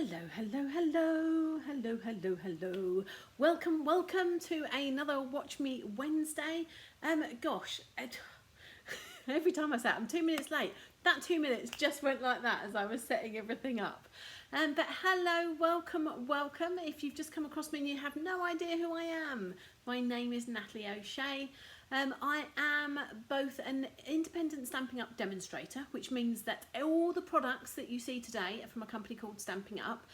Hello, hello, hello, hello, hello, hello. Welcome to another Watch Me Wednesday. Gosh, every time I say it, I'm 2 minutes late. That 2 minutes just went like that as I was setting everything up. But hello, welcome. If you've just come across me and you have no idea who I am, my name is Natalie O'Shea. I am both an independent Stampin' Up demonstrator, which means that all the products that you see today are from a company called Stampin' Up.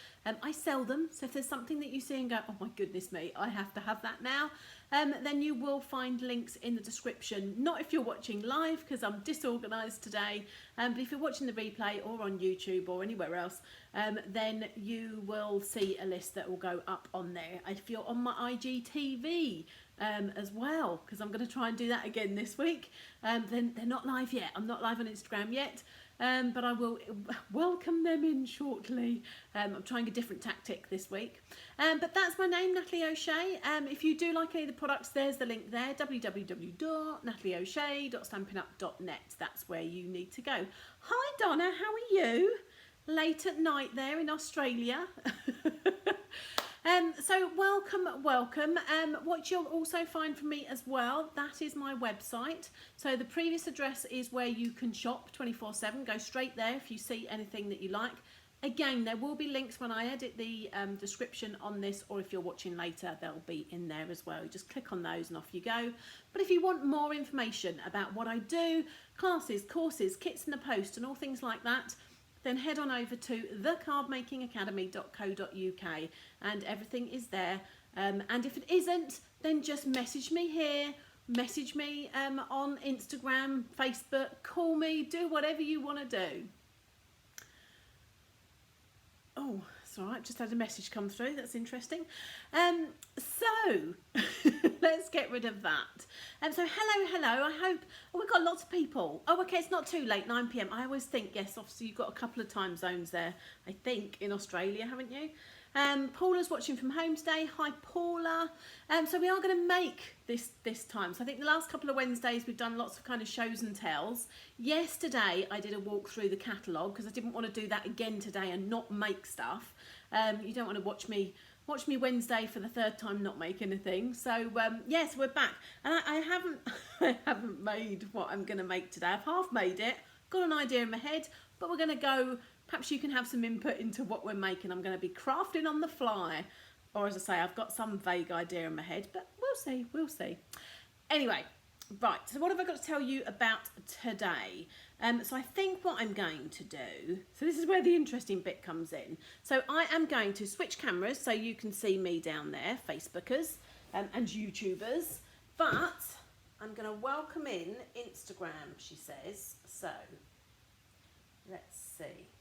I sell them, so if there's something that you see and go, oh my goodness me, I have to have that now, then you will find links in the description. Not if you're watching live, because I'm disorganised today, but if you're watching the replay or on YouTube or anywhere else, then you will see a list that will go up on there. If you're on my IGTV, as well, because I'm going to try and do that again this week. Then they're not live yet. I'm not live on Instagram yet, but I will welcome them in shortly. I'm trying a different tactic this week. But that's my name, Natalie O'Shea. If you do like any of the products, there's the link there, www.natalieoshea.stampinup.net. That's where you need to go. Hi Donna, how are you? Late at night there in Australia. So welcome. What you'll also find from me as well, that is my website. So the previous address is where you can shop 24/7. Go straight there if you see anything that you like. Again, there will be links when I edit the description on this, or if you're watching later, they'll be in there as well. You just click on those and off you go. But if you want more information about what I do, classes, courses, kits in the post and all things like that, then head on over to thecardmakingacademy.co.uk and everything is there. And if it isn't, then just message me here, message me on Instagram, Facebook, call me, do whatever you want to do. Oh, it's all right, just had a message come through, that's interesting. So let's get rid of that. So hello, I hope, oh, we've got lots of people. Oh, okay, it's not too late, 9 p.m. I always think, yes, obviously you've got a couple of time zones there, I think, in Australia, haven't you? Paula's watching from home today. Hi, Paula. So we are going to make this time. So I think the last couple of Wednesdays we've done lots of kind of shows and tells. Yesterday I did a walk through the catalogue because I didn't want to do that again today and not make stuff. You don't want to watch me Wednesday for the third time not make anything. So yes, we're back, and I haven't made what I'm going to make today. I've half made it, got an idea in my head, but we're going to go. Perhaps you can have some input into what we're making. I'm going to be crafting on the fly, or as I say, I've got some vague idea in my head, but we'll see. Anyway, right, so what have I got to tell you about today? So I think what I'm going to do, so this is where the interesting bit comes in. So I am going to switch cameras so you can see me down there, Facebookers and YouTubers, but I'm going to welcome in Instagram, she says. So let's see.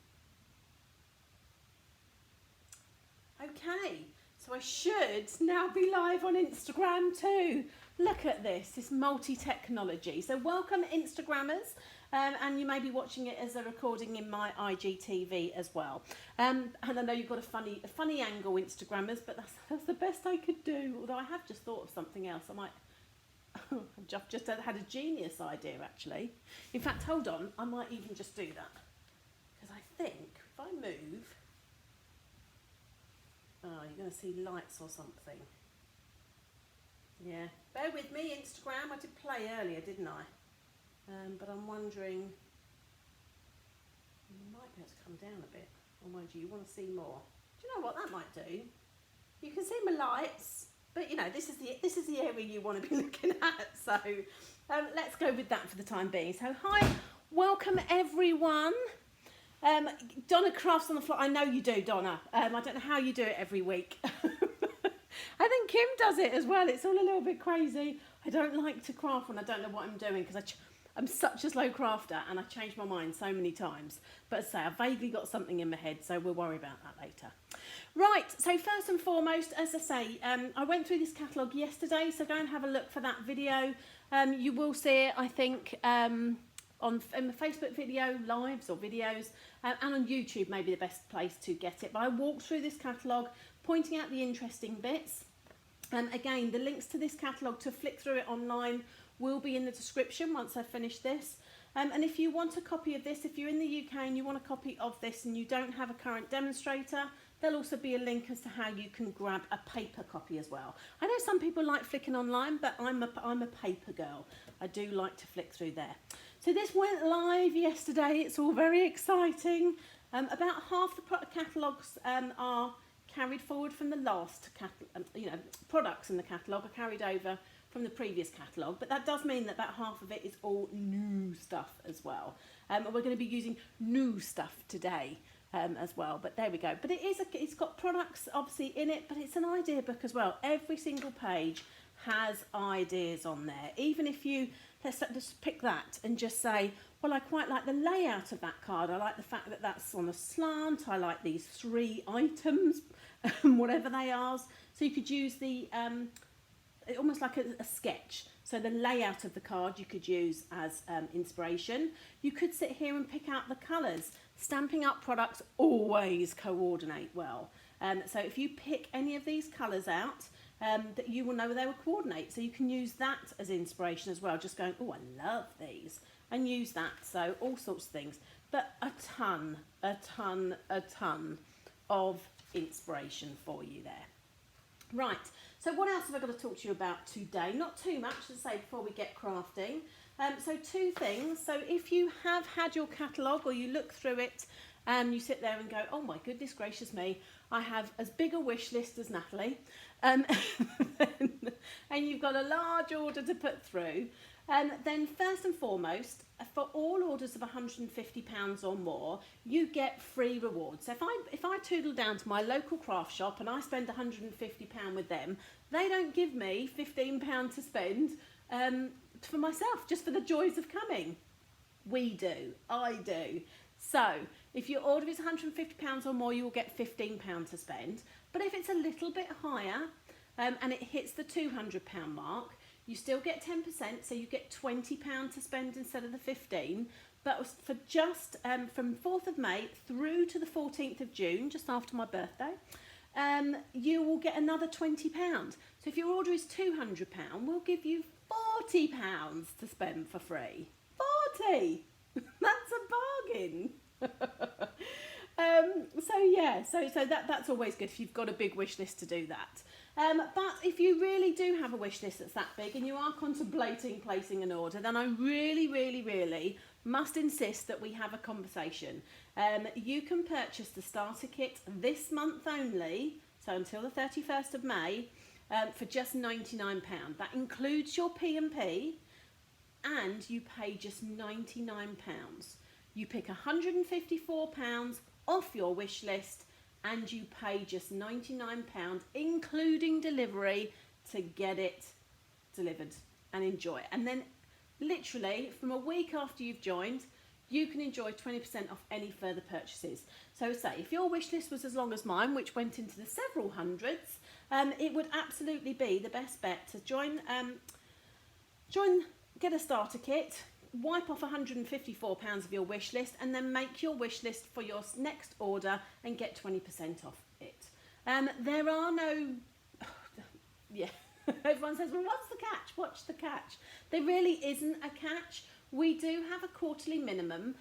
Okay, so I should now be live on Instagram too. Look at this multi-technology. So welcome Instagrammers, and you may be watching it as a recording in my IGTV as well. And I know you've got a funny angle, Instagrammers, but that's the best I could do. Although I have just thought of something else. I might, I've just had a genius idea actually. In fact, hold on, I might even just do that. Because I think if I move, oh, you're going to see lights or something. Yeah, bear with me, Instagram. I did play earlier, didn't I? But I'm wondering, you might be able to come down a bit. Or mind you want to see more. Do you know what that might do? You can see my lights, but you know, this is the area you want to be looking at. So let's go with that for the time being. So hi, welcome everyone. Donna crafts on the floor. I know you do, Donna. I don't know how you do it every week. I think Kim does it as well. It's all a little bit crazy. I don't like to craft when I don't know what I'm doing because I'm such a slow crafter and I change my mind so many times. But as I say, I've vaguely got something in my head, so we'll worry about that later. Right, so first and foremost, as I say, I went through this catalogue yesterday, so go and have a look for that video. You will see it, I think, in the Facebook video lives or videos, and on YouTube maybe the best place to get it. But I walked through this catalogue pointing out the interesting bits, and again the links to this catalogue to flick through it online will be in the description once I finish this. And if you want a copy of this, if you're in the UK and you want a copy of this and you don't have a current demonstrator, there'll also be a link as to how you can grab a paper copy as well. I know some people like flicking online, but I'm a paper girl. I do like to flick through there. So this went live yesterday. It's all very exciting. About half the product catalogues are carried forward from the last products in the catalogue are carried over from the previous catalogue, but that does mean that about half of it is all new stuff as well. We're going to be using new stuff today as well, but there we go. But it's got products obviously in it, but it's an idea book as well. Every single page has ideas on there. Even if you, let's just pick that and just say, well, I quite like the layout of that card. I like the fact that that's on a slant. I like these 3 items, whatever they are. So you could use the, almost like a sketch. So the layout of the card you could use as inspiration. You could sit here and pick out the colours. Stamping Up products always coordinate well. So if you pick any of these colours out, that you will know they will coordinate. So you can use that as inspiration as well. Just going, oh, I love these. And use that. So all sorts of things. But a ton of inspiration for you there. Right. So what else have I got to talk to you about today? Not too much to say before we get crafting. So 2 things. So if you have had your catalogue or you look through it and you sit there and go, oh my goodness gracious me, I have as big a wish list as Natalie, and you've got a large order to put through, then first and foremost, for all orders of £150 or more, you get free rewards. So if I toodle down to my local craft shop and I spend £150 with them, they don't give me £15 to spend for myself, just for the joys of coming. We do. I do. So if your order is £150 or more, you will get £15 to spend. But if it's a little bit higher and it hits the £200 mark, you still get 10%, so you get £20 to spend instead of the 15. But for just from 4th of May through to the 14th of June, just after my birthday, you will get another £20. So if your order is £200, we'll give you £40 to spend for free. 40! That's a bargain. So that's always good if you've got a big wish list to do that. But if you really do have a wish list that's that big and you are contemplating placing an order, then I really must insist that we have a conversation. You can purchase the starter kit this month only, so until the 31st of May, for just £99. That includes your P&P, and you pay just £99. You pick £154 off your wish list, and you pay just £99, including delivery, to get it delivered and enjoy it. And then literally from a week after you've joined, you can enjoy 20% off any further purchases. So say if your wish list was as long as mine, which went into the several hundreds, it would absolutely be the best bet to join, get a starter kit, wipe off £154 of your wish list, and then make your wish list for your next order and get 20% off it. There are no, yeah, everyone says, well, what's the catch? What's the catch? There really isn't a catch. We do have a quarterly minimum,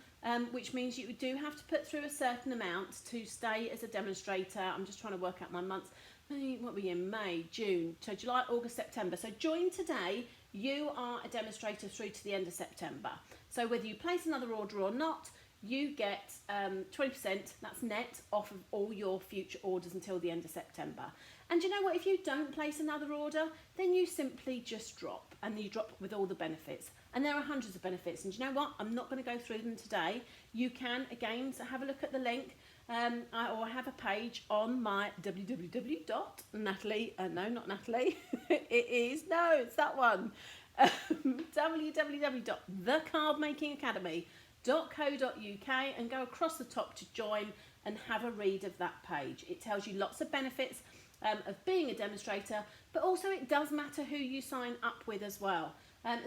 which means you do have to put through a certain amount to stay as a demonstrator. I'm just trying to work out my months. What are we in? May, June, so July, August, September. So join today. You are a demonstrator through to the end of September. So whether you place another order or not, you get 20%, that's net, off of all your future orders until the end of September. And you know what? If you don't place another order, then you simply just drop, and you drop with all the benefits. And there are hundreds of benefits. And you know what? I'm not going to go through them today. You can, again, so have a look at the link. Or have a page on my www.Natalie, no, not Natalie, it's that one, www.thecardmakingacademy.co.uk, and go across the top to join and have a read of that page. It tells you lots of benefits of being a demonstrator, but also it does matter who you sign up with as well.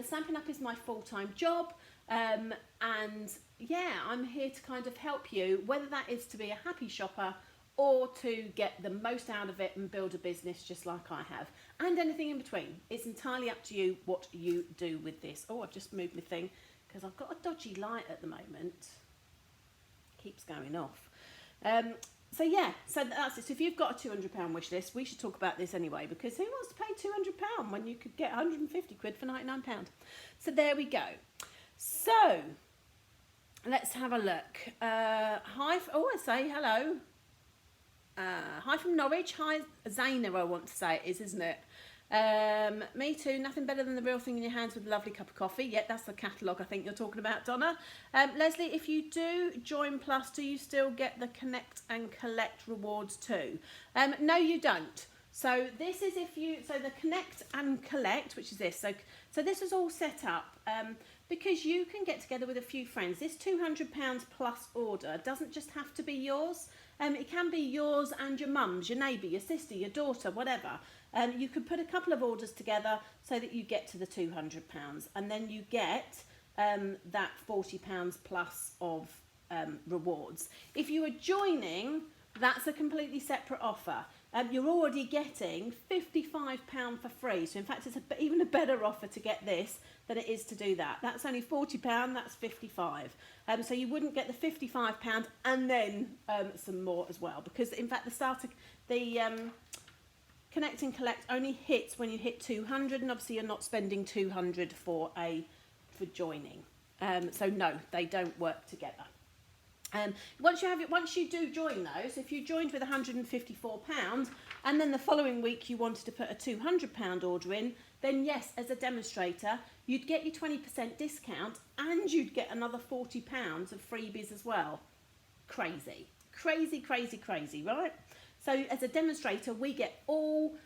Stampin' Up is my full-time job, and yeah, I'm here to kind of help you, whether that is to be a happy shopper or to get the most out of it and build a business just like I have, and anything in between. It's entirely up to you what you do with this. Oh, I've just moved my thing because I've got a dodgy light at the moment. Keeps going off. So yeah, so that's it. So if you've got a £200 wish list, we should talk about this anyway, because who wants to pay £200 when you could get 150 quid for £99? So there we go. So let's have a look. Hi, I say hello. Hi from Norwich. Hi, Zaina, I want to say it is, isn't it? Me too. Nothing better than the real thing in your hands with a lovely cup of coffee. Yep, that's the catalogue I think you're talking about, Donna. Leslie, if you do join Plus, do you still get the Connect and Collect rewards too? No, you don't. So this is so the Connect and Collect, which is this. So this is all set up because you can get together with a few friends. This £200 plus order doesn't just have to be yours. It can be yours and your mum's, your neighbour, your sister, your daughter, whatever. You could put a couple of orders together so that you get to the £200, and then you get that £40 plus of rewards. If you are joining, that's a completely separate offer. You're already getting £55 for free. So in fact, it's even a better offer to get this than it is to do that. That's only £40, that's £55. So you wouldn't get the £55 and then some more as well, because in fact the Connect and Collect only hits when you hit 200, and obviously you're not spending 200 for joining. So no, they don't work together. Once you do join though, so if you joined with £154 and then the following week you wanted to put a £200 order in, then yes, as a demonstrator, you'd get your 20% discount and you'd get another £40 of freebies as well. Crazy, crazy, crazy, crazy, right? So as a demonstrator, we get all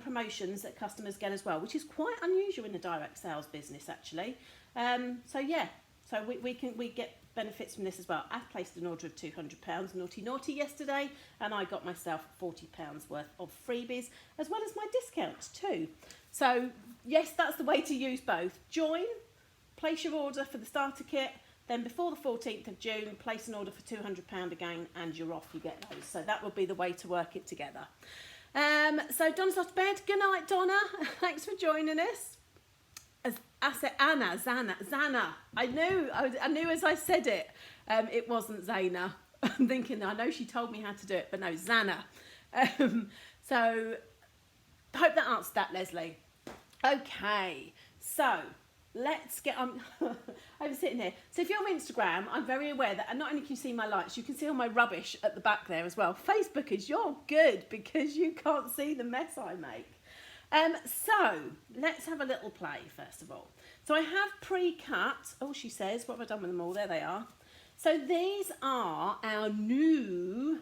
promotions that customers get as well, which is quite unusual in the direct sales business actually. So yeah, so we get benefits from this as well. I placed an order of £200 naughty yesterday, and I got myself £40 worth of freebies as well as my discounts too. So yes, that's the way to use both. Join, place your order for the starter kit, then before the 14th of June, place an order for £200 again, and you're off, you get those. So that would be the way to work it together. So Donna's off to bed. Good night, Donna. Thanks for joining us. As I said, Zana. I knew as I said it, it wasn't Zaina. I'm thinking, I know she told me how to do it, but no, Zana. So hope that answered that, Leslie. Okay, so let's get on. I'm sitting here. So if you're on Instagram, I'm very aware that not only can you see my lights, you can see all my rubbish at the back there as well. Facebookers, you're good because you can't see the mess I make. So let's have a little play first of all. So I have pre-cut. Oh, she says, what have I done with them all? There they are. So these are our new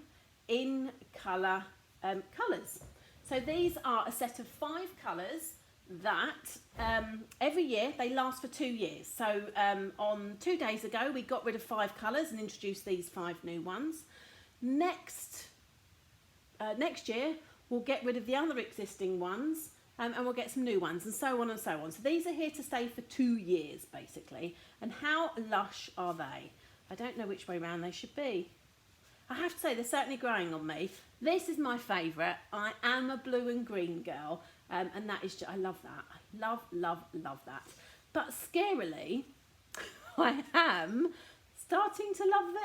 in colour colours. So these are a set of 5 colours that every year they last for 2 years. So on 2 days ago we got rid of 5 colours and introduced these 5 new ones. Next year we'll get rid of the other existing ones and we'll get some new ones, and so on and so on. So these are here to stay for 2 years basically. And how lush are they? I don't know which way round they should be. I have to say they're certainly growing on me. This is my favourite. I am a blue and green girl, and that is just, I love that. I love that. But scarily, I am starting to love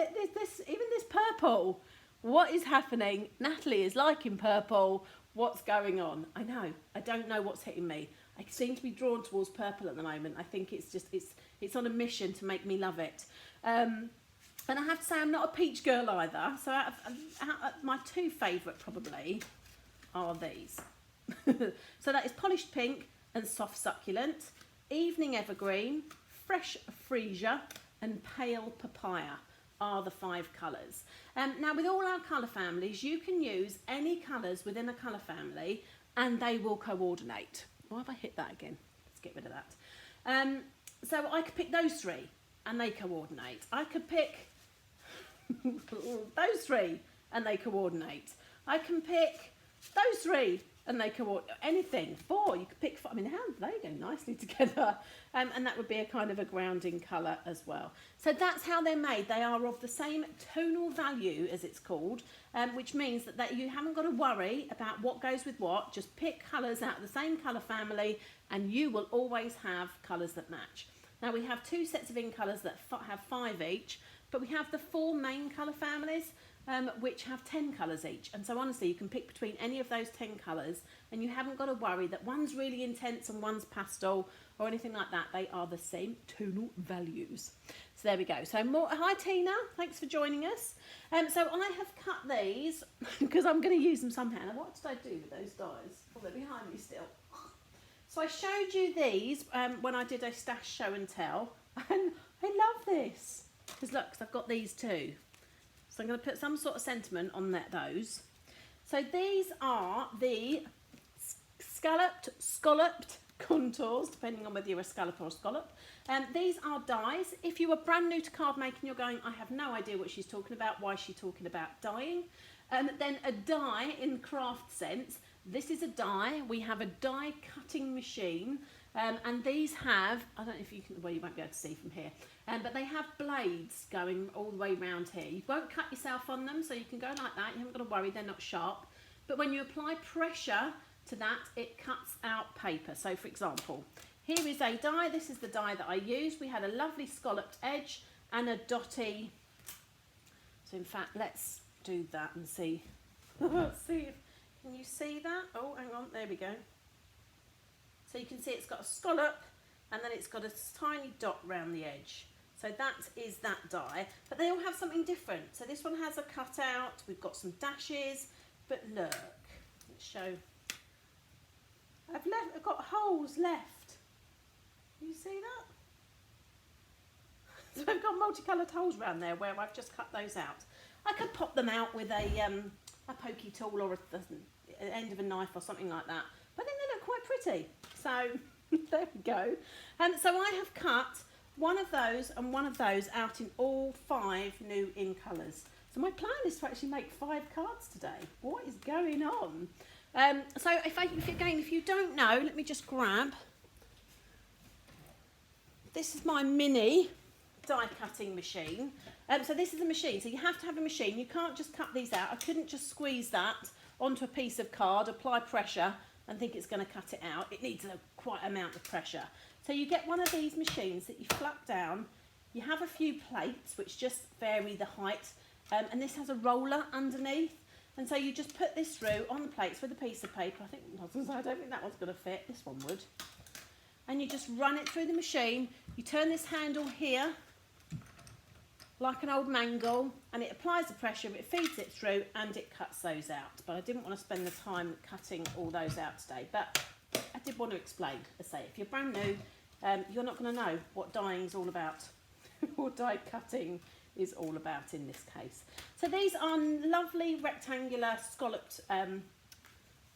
even this purple. What is happening? Natalie is liking purple. What's going on? I know. I don't know what's hitting me. I seem to be drawn towards purple at the moment. I think it's on a mission to make me love it. And I have to say I'm not a peach girl either. So my 2 favourite probably are these. So that is polished pink and soft succulent, evening evergreen, fresh freesia and pale papaya are the 5 colours. Now with all our colour families, you can use any colours within a colour family and they will coordinate. Why have I hit that again? Let's get rid of that. So I could pick those 3 and they coordinate. I could pick those 3 and they coordinate. I can pick those 3 and they coordinate. Anything. 4, you could pick 4. I mean, how they go nicely together. And that would be a kind of a grounding colour as well. So that's how they're made. They are of the same tonal value, as it's called, which means that you haven't got to worry about what goes with what. Just pick colours out of the same colour family and you will always have colours that match. Now we have 2 sets of in colours that have 5 each, but we have the 4 main colour families. which have 10 colours each. And so honestly, you can pick between any of those 10 colours, and you haven't got to worry that one's really intense and one's pastel or anything like that. They are the same tonal values. So there we go. So hi Tina, thanks for joining us. So I have cut these because I'm going to use them somehow. Now what did I do with those dies? Oh, they're behind me still. So I showed you these when I did a stash show and tell, and I love this because look, I've got these too. So I'm going to put some sort of sentiment on those. So these are the scalloped contours, depending on whether you're a scallop or a scallop. These are dies. If you are brand new to card making, you're going, I have no idea what she's talking about. Why is she talking about dyeing? Then a die in craft sense. This is a die. We have a die cutting machine. And these have, I don't know if you can, well, you won't be able to see from here, but they have blades going all the way around here. You won't cut yourself on them, so you can go like that. You haven't got to worry, they're not sharp. But when you apply pressure to that, it cuts out paper. So for example, here is a die. This is the die that I used. We had a lovely scalloped edge and a dotty. So in fact, let's do that and see. See, can you see that? Oh, hang on, there we go. So you can see it's got a scallop and then it's got a tiny dot round the edge. So that is that die, but they all have something different. So this one has a cutout, we've got some dashes, but look, let's show. I've got holes left. You see that? So I've got multicoloured holes around there where I've just cut those out. I could pop them out with a pokey tool or an end of a knife or something like that, but then they look quite pretty. So there we go. So I have cut one of those and one of those out in all 5 new in colours. So my plan is to actually make 5 cards today. What is going on? So if you don't know, let me just grab. This is my mini die cutting machine. So this is a machine. So you have to have a machine. You can't just cut these out. I couldn't just squeeze that onto a piece of card, apply pressure, and think it's going to cut it out. It needs quite amount of pressure. So you get one of these machines that you flap down. You have a few plates which just vary the height, and this has a roller underneath. And so you just put this through on the plates with a piece of paper. I don't think that one's going to fit. This one would. And you just run it through the machine. You turn this handle here like an old mangle, and it applies the pressure, it feeds it through, and it cuts those out. But I didn't want to spend the time cutting all those out today, but I did want to explain. As I say, if you're brand new, you're not going to know what dyeing is all about, or die cutting is all about in this case. So these are lovely rectangular scalloped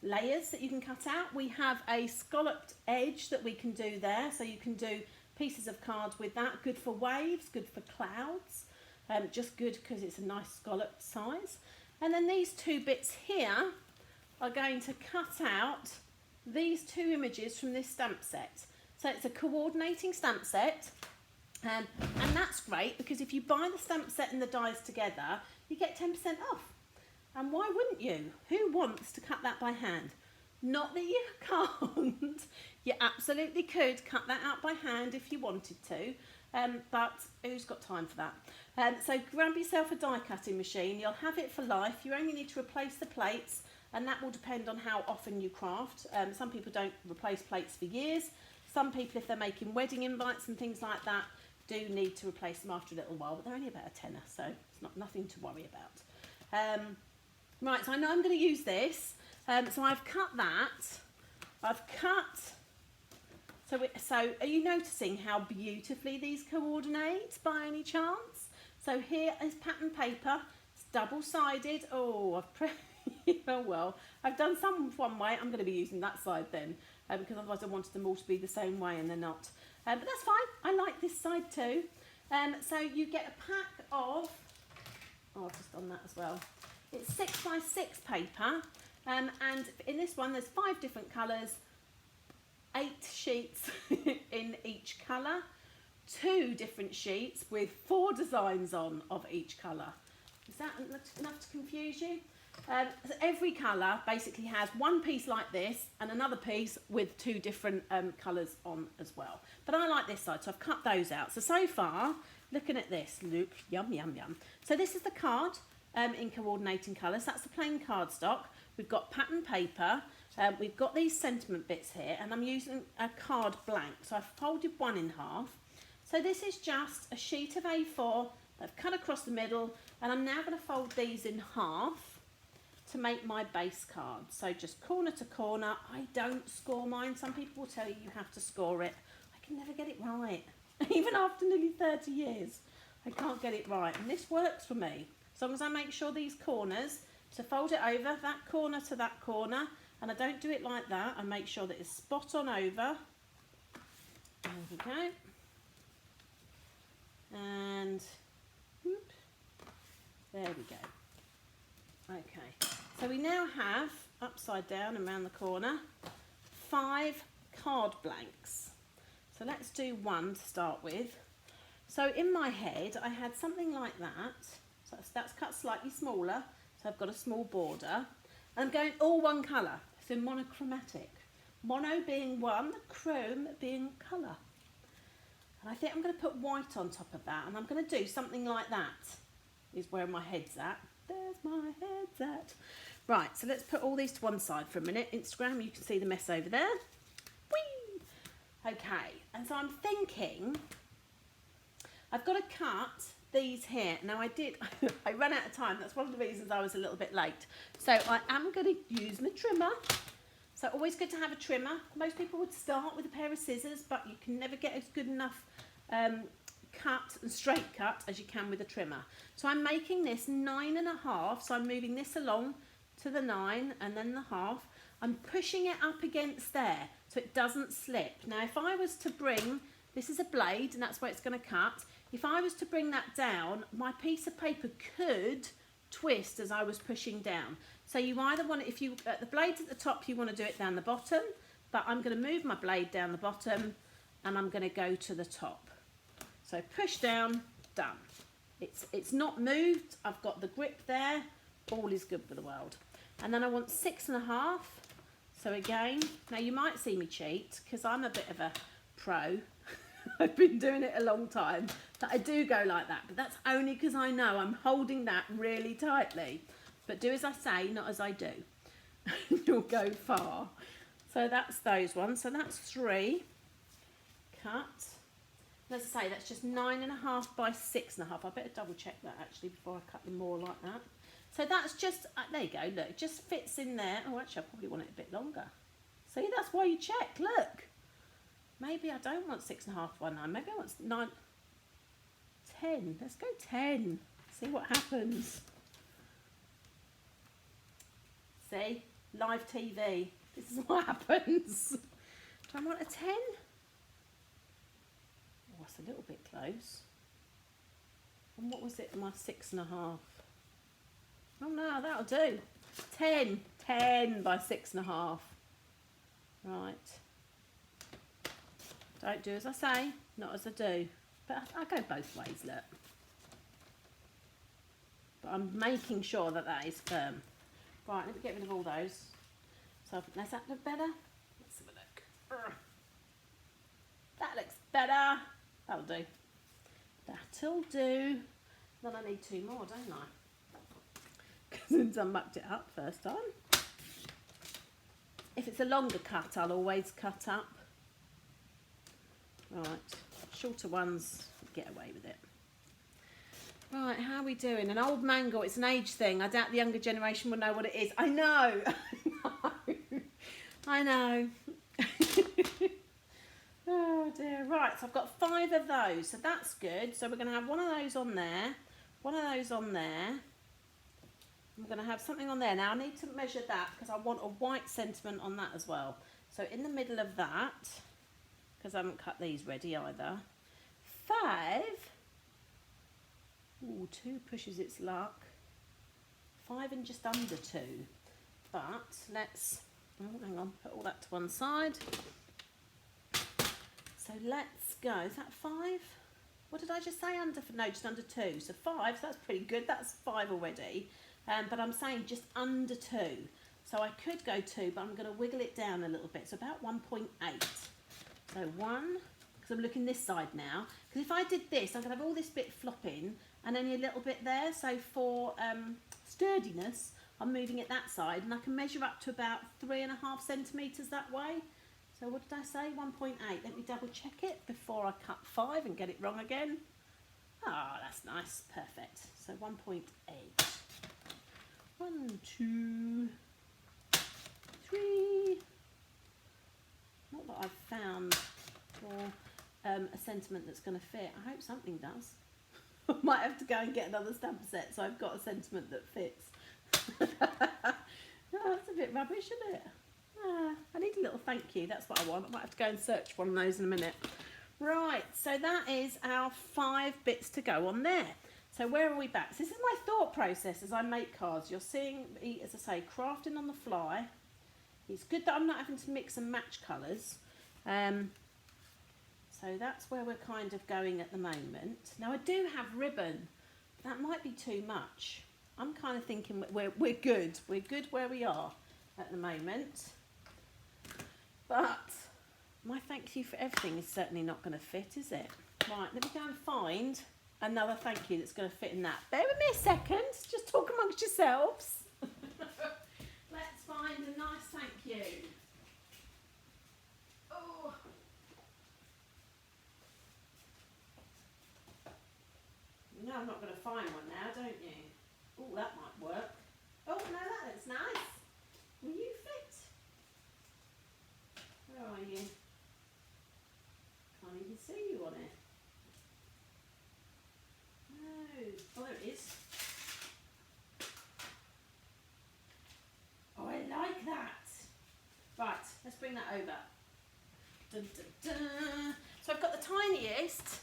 layers that you can cut out. We have a scalloped edge that we can do there, so you can do pieces of cards with that. Good for waves, good for clouds, just good because it's a nice scalloped size. And then these 2 bits here are going to cut out these 2 images from this stamp set. So it's a coordinating stamp set, and that's great because if you buy the stamp set and the dies together, you get 10% off. And why wouldn't you? Who wants to cut that by hand? Not that you can't. You absolutely could cut that out by hand if you wanted to, but who's got time for that? So grab yourself a die cutting machine. You'll have it for life. You only need to replace the plates, and that will depend on how often you craft. Some people don't replace plates for years. Some people, if they're making wedding invites and things like that, do need to replace them after a little while, but they're only about a tenner, so it's nothing to worry about. Right, so I know I'm going to use this. So I've cut that. I've cut. So are you noticing how beautifully these coordinate by any chance? So here is pattern paper. It's double-sided. Oh, oh well. I've done some one way. I'm going to be using that side then, because otherwise I wanted them all to be the same way and they're not. But that's fine. I like this side too. So you get a pack of. Oh, I've just done that as well. It's 6x6 paper. And in this one, there's 5 different colours, 8 sheets in each colour, 2 different sheets with 4 designs on of each colour. Is that enough to confuse you? So every colour basically has one piece like this and another piece with 2 different colours on as well. But I like this side, so I've cut those out. So far, looking at this, look, yum, yum, yum. So this is the card. in coordinating colours. That's the plain cardstock. We've got pattern paper. We've got these sentiment bits here, and I'm using a card blank. So I've folded one in half. So this is just a sheet of A4 that I've cut across the middle, and I'm now going to fold these in half to make my base card. So just corner to corner. I don't score mine. Some people will tell you you have to score it. I can never get it right. Even after nearly 30 years, I can't get it right. And this works for me. As long as I make sure these corners, to fold it over, that corner to that corner, and I don't do it like that. I make sure that it's spot on over. There we go. And whoop, there we go. Okay, so we now have, upside down and round the corner, 5 card blanks. So let's do one to start with. So in my head, I had something like that. So that's cut slightly smaller. So I've got a small border. And I'm going all one colour, so monochromatic. Mono being one, chrome being colour. And I think I'm going to put white on top of that, and I'm going to do something like that, is where my head's at. There's my head's at. Right, so let's put all these to one side for a minute. Instagram, you can see the mess over there. Whee! Okay, and so I'm thinking, I've got to cut these here. Now I ran out of time. That's one of the reasons I was a little bit late. So I am going to use my trimmer. So always good to have a trimmer. Most people would start with a pair of scissors, but you can never get as good enough cut and straight cut as you can with a trimmer. So I'm making this 9.5, so I'm moving this along to the 9 and then the half. I'm pushing it up against there so it doesn't slip. Now if I was to bring, this is a blade and that's where it's going to cut. If I was to bring that down, my piece of paper could twist as I was pushing down. So you either want it, if you, the blade's at the top, you want to do it down the bottom, but I'm going to move my blade down the bottom and I'm going to go to the top. So push down, done. It's not moved, I've got the grip there, all is good for the world. And then I want 6.5. So again, now you might see me cheat because I'm a bit of a pro. I've been doing it a long time, that I do go like that, but that's only because I know I'm holding that really tightly. But do as I say, not as I do. You'll go far. So that's those ones. So that's 3. Cut. As I say, that's just 9.5 by 6.5. I better double check that actually before I cut them more like that. So that's just, there you go, look, it just fits in there. Oh, actually, I probably want it a bit longer. See, that's why you check, look. Maybe I don't want 6.5 by 9. Maybe I want 9, 10. Let's go 10. See what happens. See, live TV. This is what happens. Do I want a 10? Oh, that's a little bit close. And what was it, my 6.5? Oh no, that'll do. 10 by 6.5. Right. Don't do as I say, not as I do. But I go both ways, look. But I'm making sure that that is firm. Right, let me get rid of all those. So does that look better? Let's have a look. That looks better. That'll do. That'll do. Then I need 2 more, don't I? Since I mucked it up first time. If it's a longer cut, I'll always cut up. Right, shorter ones, get away with it. Right, how are we doing? An old mangle, it's an age thing. I doubt the younger generation will know what it is. I know, I know. Oh dear, right, so I've got 5 of those, so that's good. So we're going to have one of those on there, one of those on there. I'm going to have something on there. Now I need to measure that because I want a white sentiment on that as well. So in the middle of that, because I haven't cut these ready either, 5, ooh, 2 pushes its luck, 5 and just under 2. But let's, oh, hang on, put all that to one side. So let's go, is that 5? What did I just say, under, no, just under 2. So 5, so that's pretty good, that's 5 already. But I'm saying just under 2. So I could go 2, but I'm going to wiggle it down a little bit. So about 1.8. So 1, because I'm looking this side now. Because if I did this, I'm going to have all this bit flopping, and only a little bit there. So for sturdiness, I'm moving it that side, and I can measure up to about 3.5 centimetres that way. So what did I say? 1.8. Let me double check it before I cut 5 and get it wrong again. Ah, that's nice. Perfect. So 1.8. 1, 2, 3. Not that I've found for a sentiment that's going to fit. I hope something does. I might have to go and get another stamp set so I've got a sentiment that fits. No, that's a bit rubbish, isn't it? I need a little thank you. That's what I want. I might have to go and search one of those in a minute. Right, so that is our 5 bits to go on there. So where are we back? So this is my thought process as I make cards. You're seeing me, as I say, crafting on the fly. It's good that I'm not having to mix and match colours. So that's where we're kind of going at the moment. Now I do have ribbon. That might be too much. I'm kind of thinking we're good. We're good where we are at the moment. But my thank you for everything is certainly not going to fit, is it? Right, let me go and find another thank you that's going to fit in that. Bear with me a second. Just talk amongst yourselves. Let's find a nice thank you. Oh. You know I'm not going to find one now, don't you? Oh, that might work. Oh, no, that looks nice. Will you fit? Where are you? Can't even see you on it. No. Oh, there it is. Oh, I like that. Right, let's bring that over. Dun, dun, dun. So I've got the tiniest.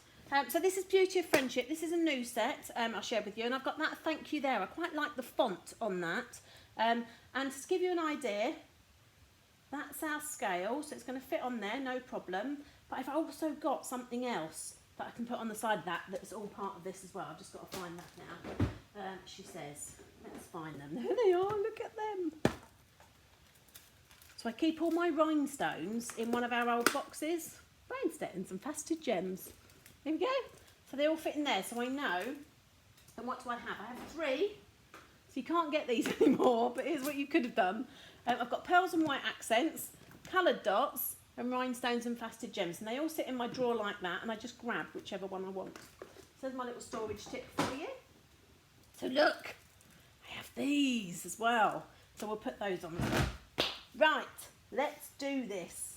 So this is Beauty of Friendship. This is a new set I'll share with you, and I've got that thank you there. I quite like the font on that. And to give you an idea, that's our scale, so it's going to fit on there, no problem. But I've also got something else that I can put on the side of that's all part of this as well. I've just got to find that now. She says, let's find them. There they are, look at them. So I keep all my rhinestones in one of our old boxes. Rhinestones and faceted gems. There we go. So they all fit in there, so I know. And what do I have? I have 3. So you can't get these anymore, but here's what you could have done. I've got pearls and white accents, coloured dots, and rhinestones and faceted gems. And they all sit in my drawer like that, and I just grab whichever one I want. So there's my little storage tip for you. So look, I have these as well. So we'll put those on as well. Right, let's do this.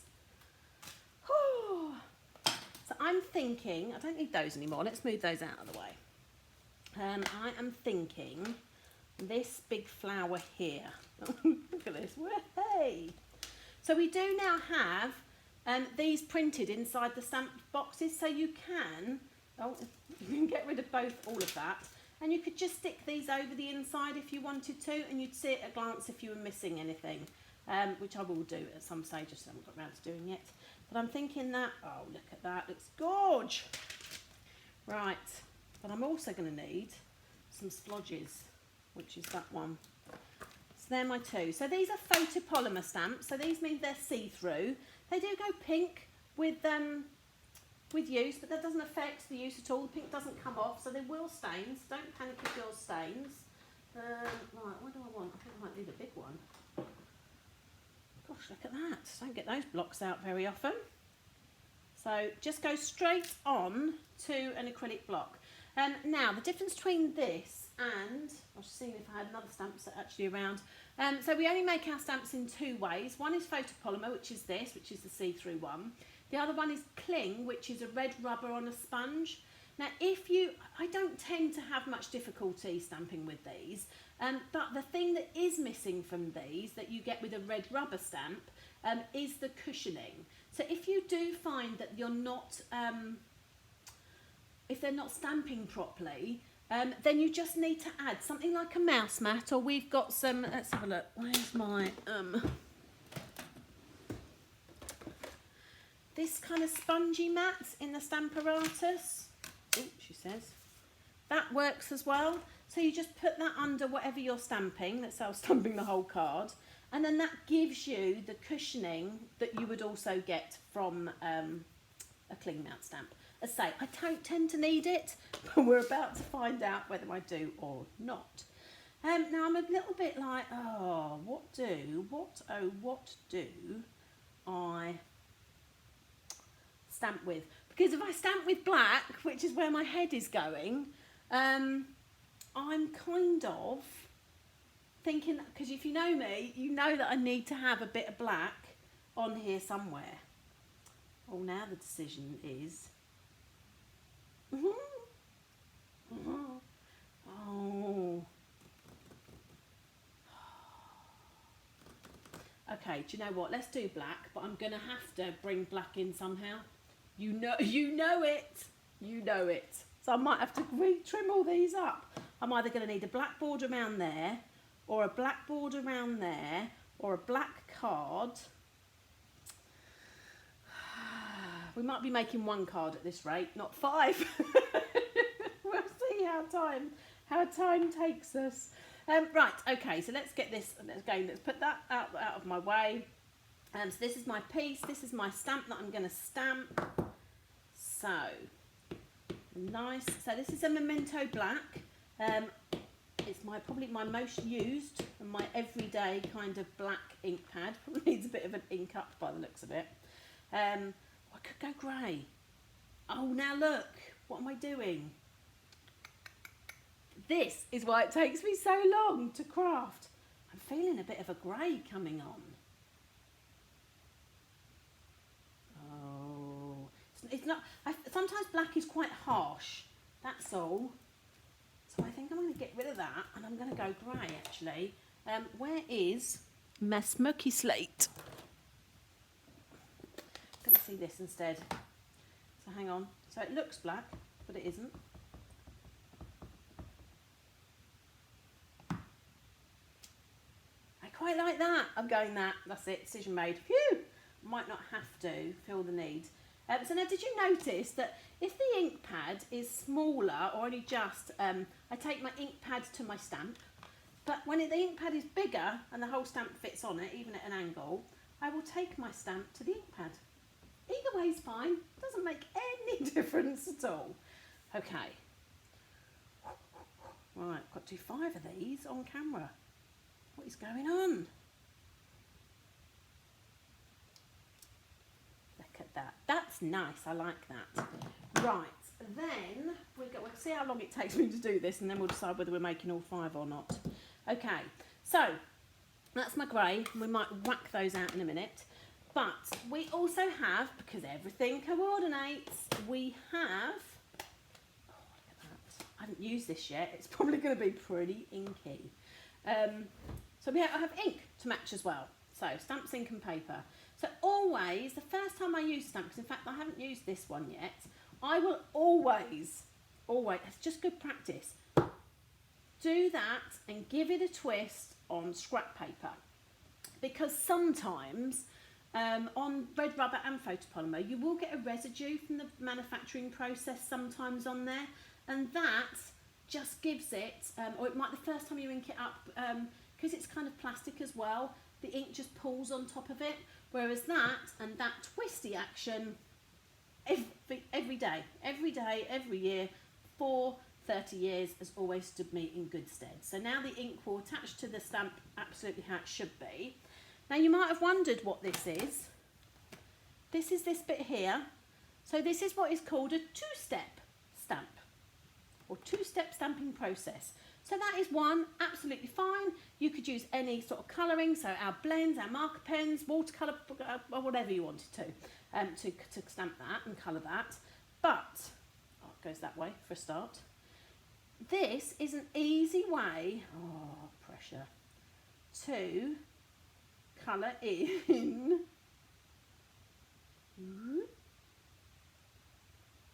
So I'm thinking, I don't need those anymore. Let's move those out of the way. I am thinking this big flower here. Look at this. Hey! So we do now have these printed inside the stamped boxes, so you can get rid of all of that, and you could just stick these over the inside if you wanted to, and you'd see at a glance if you were missing anything, which I will do at some stage. I just haven't got around to doing it. But I'm thinking that, oh, look at that, looks gorge. Right, but I'm also going to need some splodges, which is that one. So they're my 2. So these are photopolymer stamps, so these mean they're see-through. They do go pink with use, but that doesn't affect the use at all. The pink doesn't come off, so they will stain, so don't panic if yours stains. Right, what do I want? I think I might need a big one. Gosh, look at that. Don't get those blocks out very often. So just go straight on to an acrylic block. Now, the difference between this and, I was just seeing if I had another stamp set actually around. So we only make our stamps in 2 ways. One is photopolymer, which is this, which is the see-through one. The other one is cling, which is a red rubber on a sponge. Now, I don't tend to have much difficulty stamping with these, but the thing that is missing from these that you get with a red rubber stamp is the cushioning. So if you do find that you're not, if they're not stamping properly, then you just need to add something like a mouse mat, or we've got some, let's have a look, where's my, this kind of spongy mat in the Stamparatus. Oh, she says. That works as well. So you just put that under whatever you're stamping. That's how I'm stamping the whole card. And then that gives you the cushioning that you would also get from a cling mount stamp. As I say, I don't tend to need it, but we're about to find out whether I do or not. Now I'm a little bit like, oh, what do I stamp with? Because if I stamp with black, which is where my head is going, I'm kind of thinking, because if you know me, you know that I need to have a bit of black on here somewhere. Oh, now the decision is... Oh. Okay, do you know what? Let's do black, but I'm going to have to bring black in somehow. You know it. You know it. So I might have to trim all these up. I'm either going to need a black border around there, or a black border around there, or a black card. We might be making one card at this rate, not 5. We'll see how time takes us. Right, okay, so let's get this, let's put that out of my way. So this is my piece, this is my stamp that I'm going to stamp. So, nice. So this is a Memento Black. It's probably my most used and my everyday kind of black ink pad. Probably needs a bit of an ink up by the looks of it. I could go grey. Oh, now look, what am I doing? This is why it takes me so long to craft. I'm feeling a bit of a grey coming on. Oh, it's not. Sometimes black is quite harsh. That's all. So I think I'm going to get rid of that, and I'm going to go grey actually. Where is my smoky slate? Let me see this instead. So hang on. So it looks black, but it isn't. Quite like that. I'm going that. That's it. Decision made. Phew! Might not have to feel the need. So now, did you notice that if the ink pad is smaller or only just, I take my ink pad to my stamp, but when the ink pad is bigger and the whole stamp fits on it, even at an angle, I will take my stamp to the ink pad. Either way is fine. Doesn't make any difference at all. Okay. Right, got to do 5 of these on camera. What is going on? Look at that. That's nice. I like that. Right. Then we'll see how long it takes me to do this, and then we'll decide whether we're making all 5 or not. Okay. So that's my grey. We might whack those out in a minute. But we also have, because everything coordinates, we have... Oh, look at that. I haven't used this yet. It's probably going to be pretty inky. So I have ink to match as well. So stamps, ink and paper. So always, the first time I use stamps, in fact I haven't used this one yet, I will always, it's just good practice, do that and give it a twist on scrap paper. Because sometimes on red rubber and photopolymer you will get a residue from the manufacturing process sometimes on there, and that just gives it, or it might the first time you ink it up, because it's kind of plastic as well, the ink just pulls on top of it, whereas that and that twisty action every day, every year for 30 years has always stood me in good stead. So now the ink will attach to the stamp absolutely how it should be. Now you might have wondered what this is. This is this bit here. So this is what is called a two-step stamp, or two-step stamping process. So that is one, absolutely fine. You could use any sort of colouring, so our blends, our marker pens, watercolour, or whatever you wanted to stamp that and colour that. But, oh, it goes that way for a start. This is an easy way, oh, pressure, to colour in.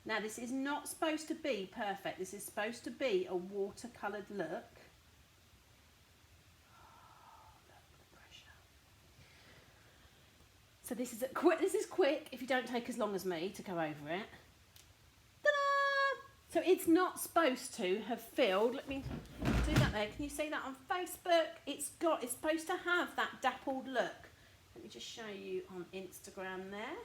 Now this is not supposed to be perfect, this is supposed to be a watercoloured look. Oh, look at the pressure. So this is quick if you don't take as long as me to go over it. Ta-da! So it's not supposed to have filled, let me do that there, can you see that on Facebook? It's supposed to have that dappled look. Let me just show you on Instagram there.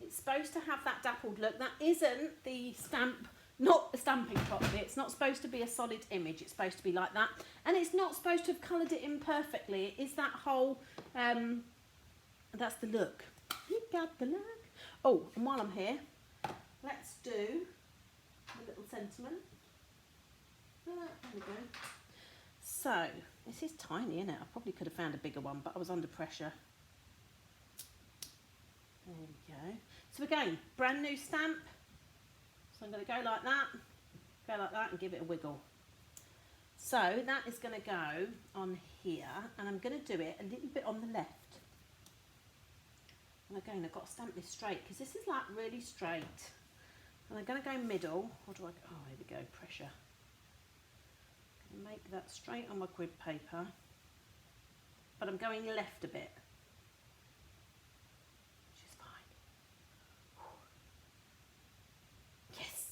It's supposed to have that dappled look. That isn't the stamp, not stamping properly. It's not supposed to be a solid image. It's supposed to be like that. And it's not supposed to have coloured it in perfectly. It is that whole, that's the look. You got the look. Oh, and while I'm here, let's do a little sentiment. There we go. So, this is tiny, isn't it? I probably could have found a bigger one, but I was under pressure. There we go. So again, brand new stamp. So I'm going to go like that, and give it a wiggle. So that is going to go on here, and I'm going to do it a little bit on the left. And again, I've got to stamp this straight, because this is like really straight. And I'm going to go middle. What do I go? Oh, here we go, pressure. Make that straight on my grid paper, but I'm going left a bit, which is fine. Yes.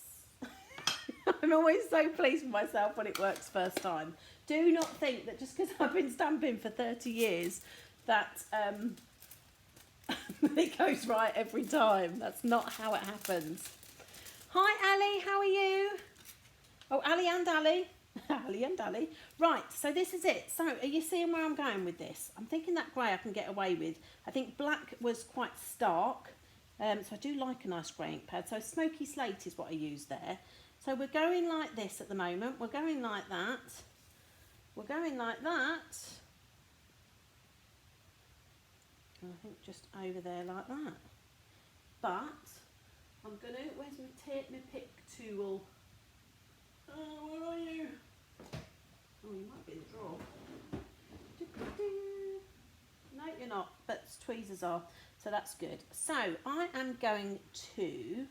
I'm always so pleased with myself when it works first time. Do not think that just because I've been stamping for 30 years that it goes right every time. That's not how it happens. Hi Ali, how are you? Oh, Ali and Ali. Ali and Ali. Right, so this is it. So are you seeing where I'm going with this? I'm thinking that grey I can get away with. I think black was quite stark, so I do like a nice grey ink pad. So smoky slate is what I use there. So we're going like this at the moment. We're going like that. We're going like that. And I think just over there like that. But I'm going to, where's my pick tool? Oh, where are you? Oh, you might be in the drawer. No, you're not, but tweezers are, so that's good. So I am going to,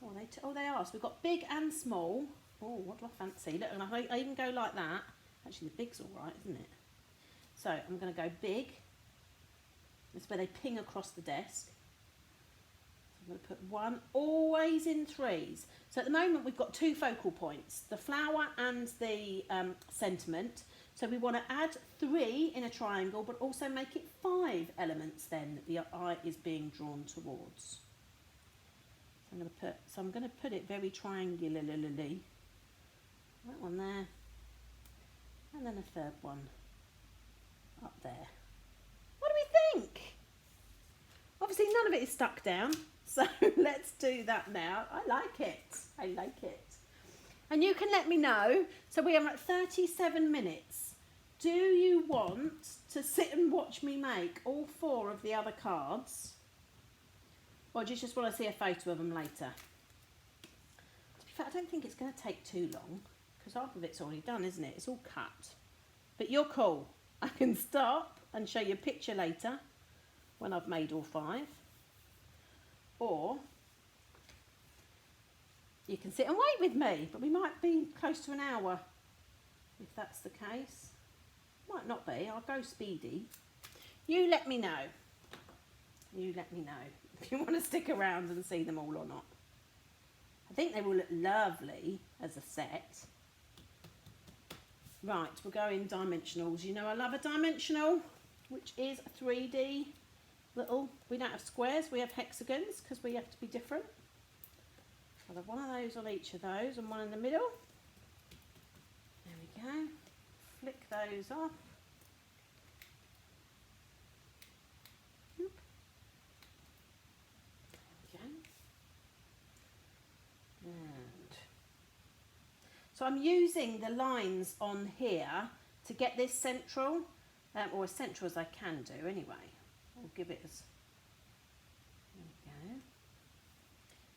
they are. So we've got big and small. Oh, what do I fancy? Look, and I even go like that. Actually, the big's all right, isn't it? So I'm going to go big. That's where they ping across the desk. I'm going to put one, always in threes. So at the moment we've got two focal points, the flower and the sentiment. So we want to add 3 in a triangle, but also make it 5 elements then that the eye is being drawn towards. So I'm going to put it very triangularly. That one there, and then a third one up there. What do we think? Obviously none of it is stuck down. So let's do that now. I like it. I like it. And you can let me know. So we are at 37 minutes. Do you want to sit and watch me make all 4 of the other cards? Or do you just want to see a photo of them later? To be fair, I don't think it's going to take too long, because half of it's already done, isn't it? It's all cut. But you're cool. I can stop and show you a picture later when I've made all 5. Or you can sit and wait with me, but we might be close to an hour if that's the case. Might not be. I'll go speedy. You let me know. You let me know if you want to stick around and see them all or not. I think they will look lovely as a set. Right, we're going dimensionals. You know I love a dimensional, which is a 3D little, we don't have squares, we have hexagons because we have to be different. I'll have one of those on each of those and one in the middle. There we go. Flick those off. Okay. And so I'm using the lines on here to get this central, or as central as I can do anyway. I'll give it as, there we go.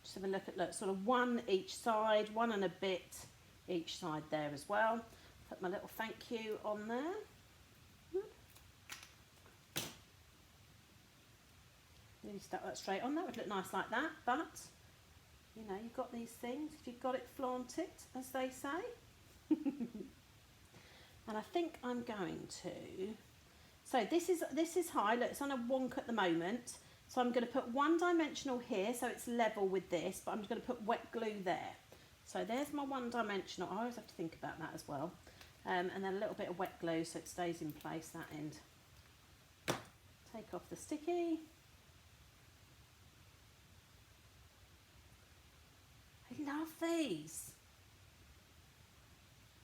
Just have a look at, sort of 1 each side, 1 and a bit each side there as well. Put my little thank you on there. Really stuck that straight on. That would look nice like that, but you know, you've got these things. If you've got it, flaunt it, as they say. And I think I'm going to. So this is high. Look, it's on a wonk at the moment. So I'm going to put 1 dimensional here, so it's level with this. But I'm just going to put wet glue there. So there's my 1 dimensional. I always have to think about that as well. And then a little bit of wet glue so it stays in place that end. Take off the sticky. love these.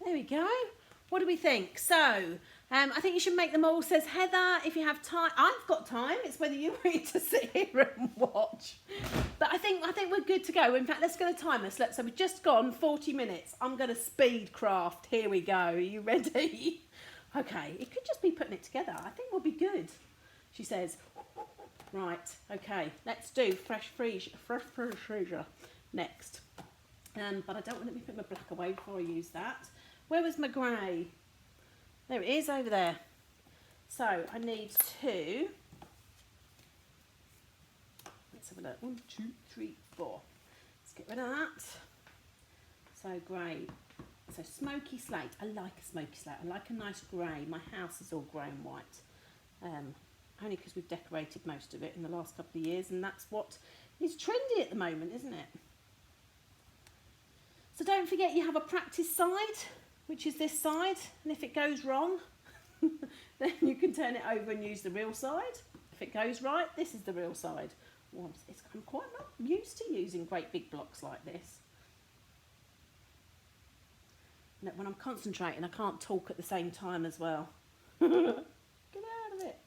There we go. What do we think? So, I think you should make them all, says Heather, if you have time. I've got time. It's whether you want to sit here and watch. But I think we're good to go. In fact, let's go to timer. So we've just gone 40 minutes. I'm going to speed craft. Here we go. Are you ready? Okay. It could just be putting it together. I think we'll be good. She says, right. Okay. Let's do fresh freezer next. But I don't want to be putting my black away before I use that. Where was my grey? There it is, over there. So I need 2. Let's have a look. 1, 2, 3, 4. Let's get rid of that. So grey. So smoky slate. I like a smoky slate. I like a nice grey. My house is all grey and white. Only because we've decorated most of it in the last couple of years, and that's what is trendy at the moment, isn't it? So don't forget you have a practice side, which is this side, and if it goes wrong, then you can turn it over and use the real side. If it goes right, this is the real side. Well, I'm quite not used to using great big blocks like this. Look, when I'm concentrating, I can't talk at the same time as well. Get out of it.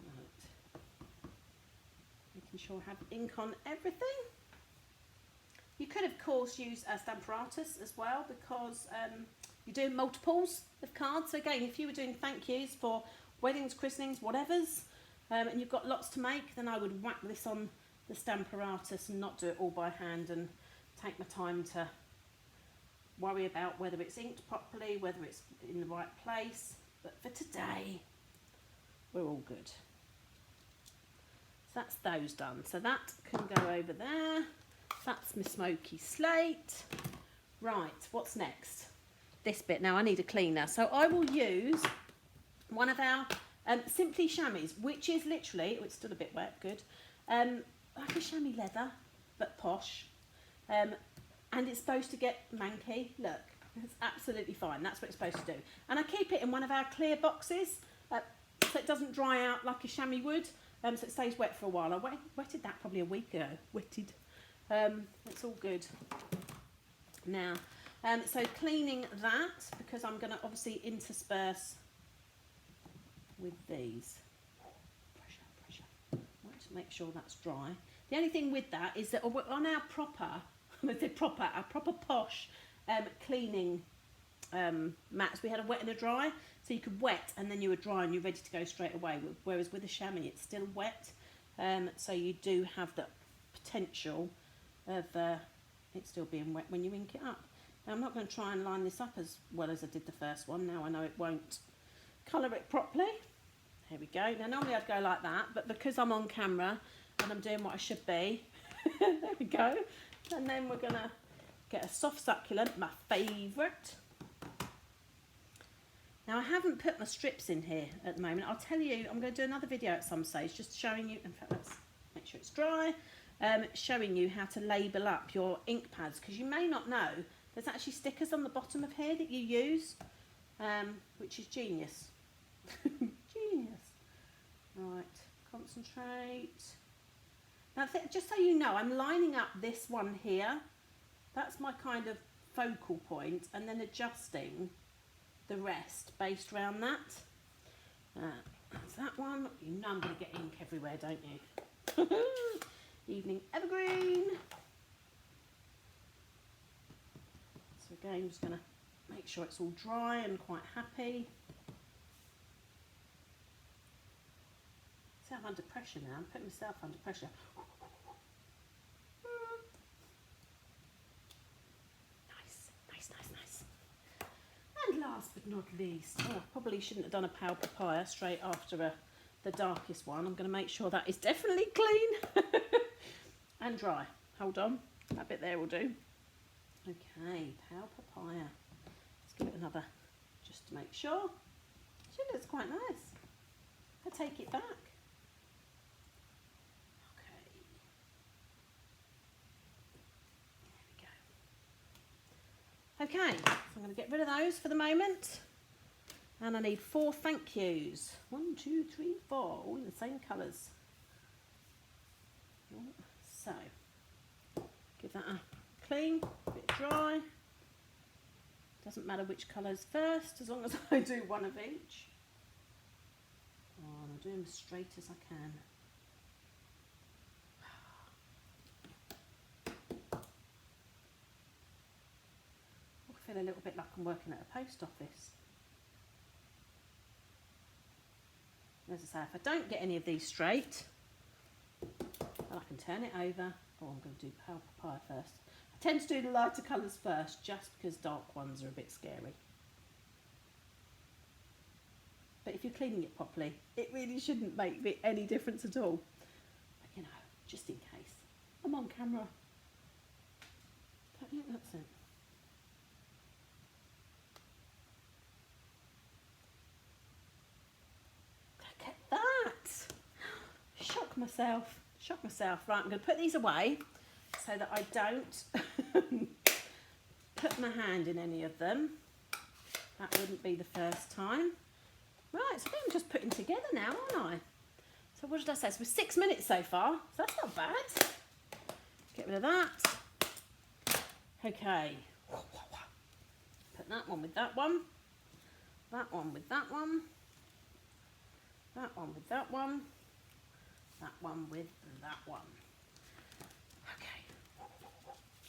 Right. Making sure I have ink on everything. You could, of course, use a Stamparatus as well, because you're doing multiples of cards. So again, if you were doing thank yous for weddings, christenings, whatevers, and you've got lots to make, then I would whack this on the Stamparatus and not do it all by hand and take my time to worry about whether it's inked properly, whether it's in the right place. But for today, we're all good. So that's those done. So that can go over there. That's my smoky slate. Right, what's next? This bit. Now I need a cleaner. So I will use one of our Simply Chamois, which is literally, oh, it's still a bit wet, good, like a chamois leather, but posh. And it's supposed to get manky. Look, it's absolutely fine. That's what it's supposed to do. And I keep it in one of our clear boxes so it doesn't dry out like a chamois would, so it stays wet for a while. I wetted that probably a week ago. It's all good. Now, so cleaning that, because I'm going to obviously intersperse with these. Pressure. I want to make sure that's dry. The only thing with that is that on our proper, our proper posh cleaning mats, we had a wet and a dry, so you could wet and then you were dry and you're ready to go straight away. Whereas with the chamois, it's still wet, so you do have the potential of it still being wet when you ink it up. Now I'm not going to try and line this up as well as I did the first one. Now I know it won't colour it properly. Here we go. Now normally I'd go like that, but because I'm on camera and I'm doing what I should be, there we go. And then we're going to get a soft succulent, my favourite. Now I haven't put my strips in here at the moment. I'll tell you, I'm going to do another video at some stage just showing you, in fact let's make sure it's dry, showing you how to label up your ink pads, because you may not know there's actually stickers on the bottom of here that you use, which is genius. Genius. Right, concentrate. Now just so you know, I'm lining up this one here. That's my kind of focal point, and then adjusting the rest based around that. That's that one. You know I'm going to get ink everywhere, don't you? Evening Evergreen. So again, I'm just going to make sure it's all dry and quite happy. See, I'm under pressure now. I'm putting myself under pressure. Nice. And last but not least, I probably shouldn't have done a pale papaya straight after the darkest one. I'm going to make sure that is definitely clean and dry. Hold on, that bit there will do. Okay, pale papaya. Let's give it another, just to make sure. Actually, it looks quite nice. I take it back. Okay, so I'm going to get rid of those for the moment. And I need 4 thank yous. 1, 2, 3, 4, all in the same colours. So, give that a clean, a bit dry. Doesn't matter which colour's first, as long as I do one of each. Oh, and I'll do them as straight as I can. I feel a little bit like I'm working at a post office. As I say, if I don't get any of these straight, then I can turn it over. Oh, I'm going to do pale papaya first. I tend to do the lighter colours first, just because dark ones are a bit scary. But if you're cleaning it properly, it really shouldn't make any difference at all. But you know, just in case. I'm on camera. Don't think that's it. Look at that! Shock myself. Right, I'm going to put these away so that I don't put my hand in any of them. That wouldn't be the first time. Right, so I'm just putting together now, aren't I? So what did I say? So we're 6 minutes so far, so that's not bad. Get rid of that. Okay. Put that one with that one. That one with that one. That one with that one. That one with that one. Okay.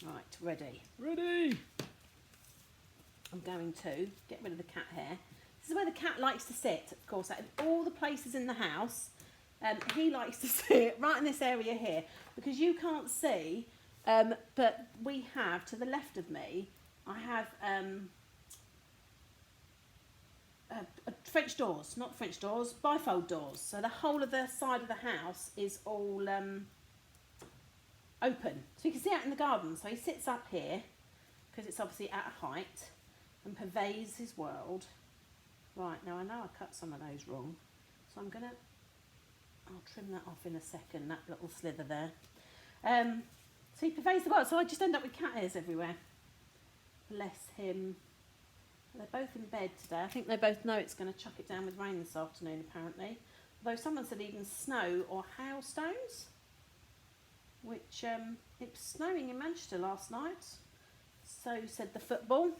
Right, ready. Ready! I'm going to get rid of the cat hair. This is where the cat likes to sit, of course, out of all the places in the house. He likes to sit right in this area here, because you can't see, but we have, to the left of me, I have French doors, not French doors, bifold doors. So the whole of the side of the house is all open. So you can see out in the garden. So he sits up here, because it's obviously at a height, and purveys his world. Right, now I know I cut some of those wrong, so I'll trim that off in a second, that little slither there. So he purveys the world, so I just end up with cat hairs everywhere. Bless him. They're both in bed today. I think they both know it's going to chuck it down with rain this afternoon, apparently. Although someone said even snow or hailstones, which it was snowing in Manchester last night. So said the football.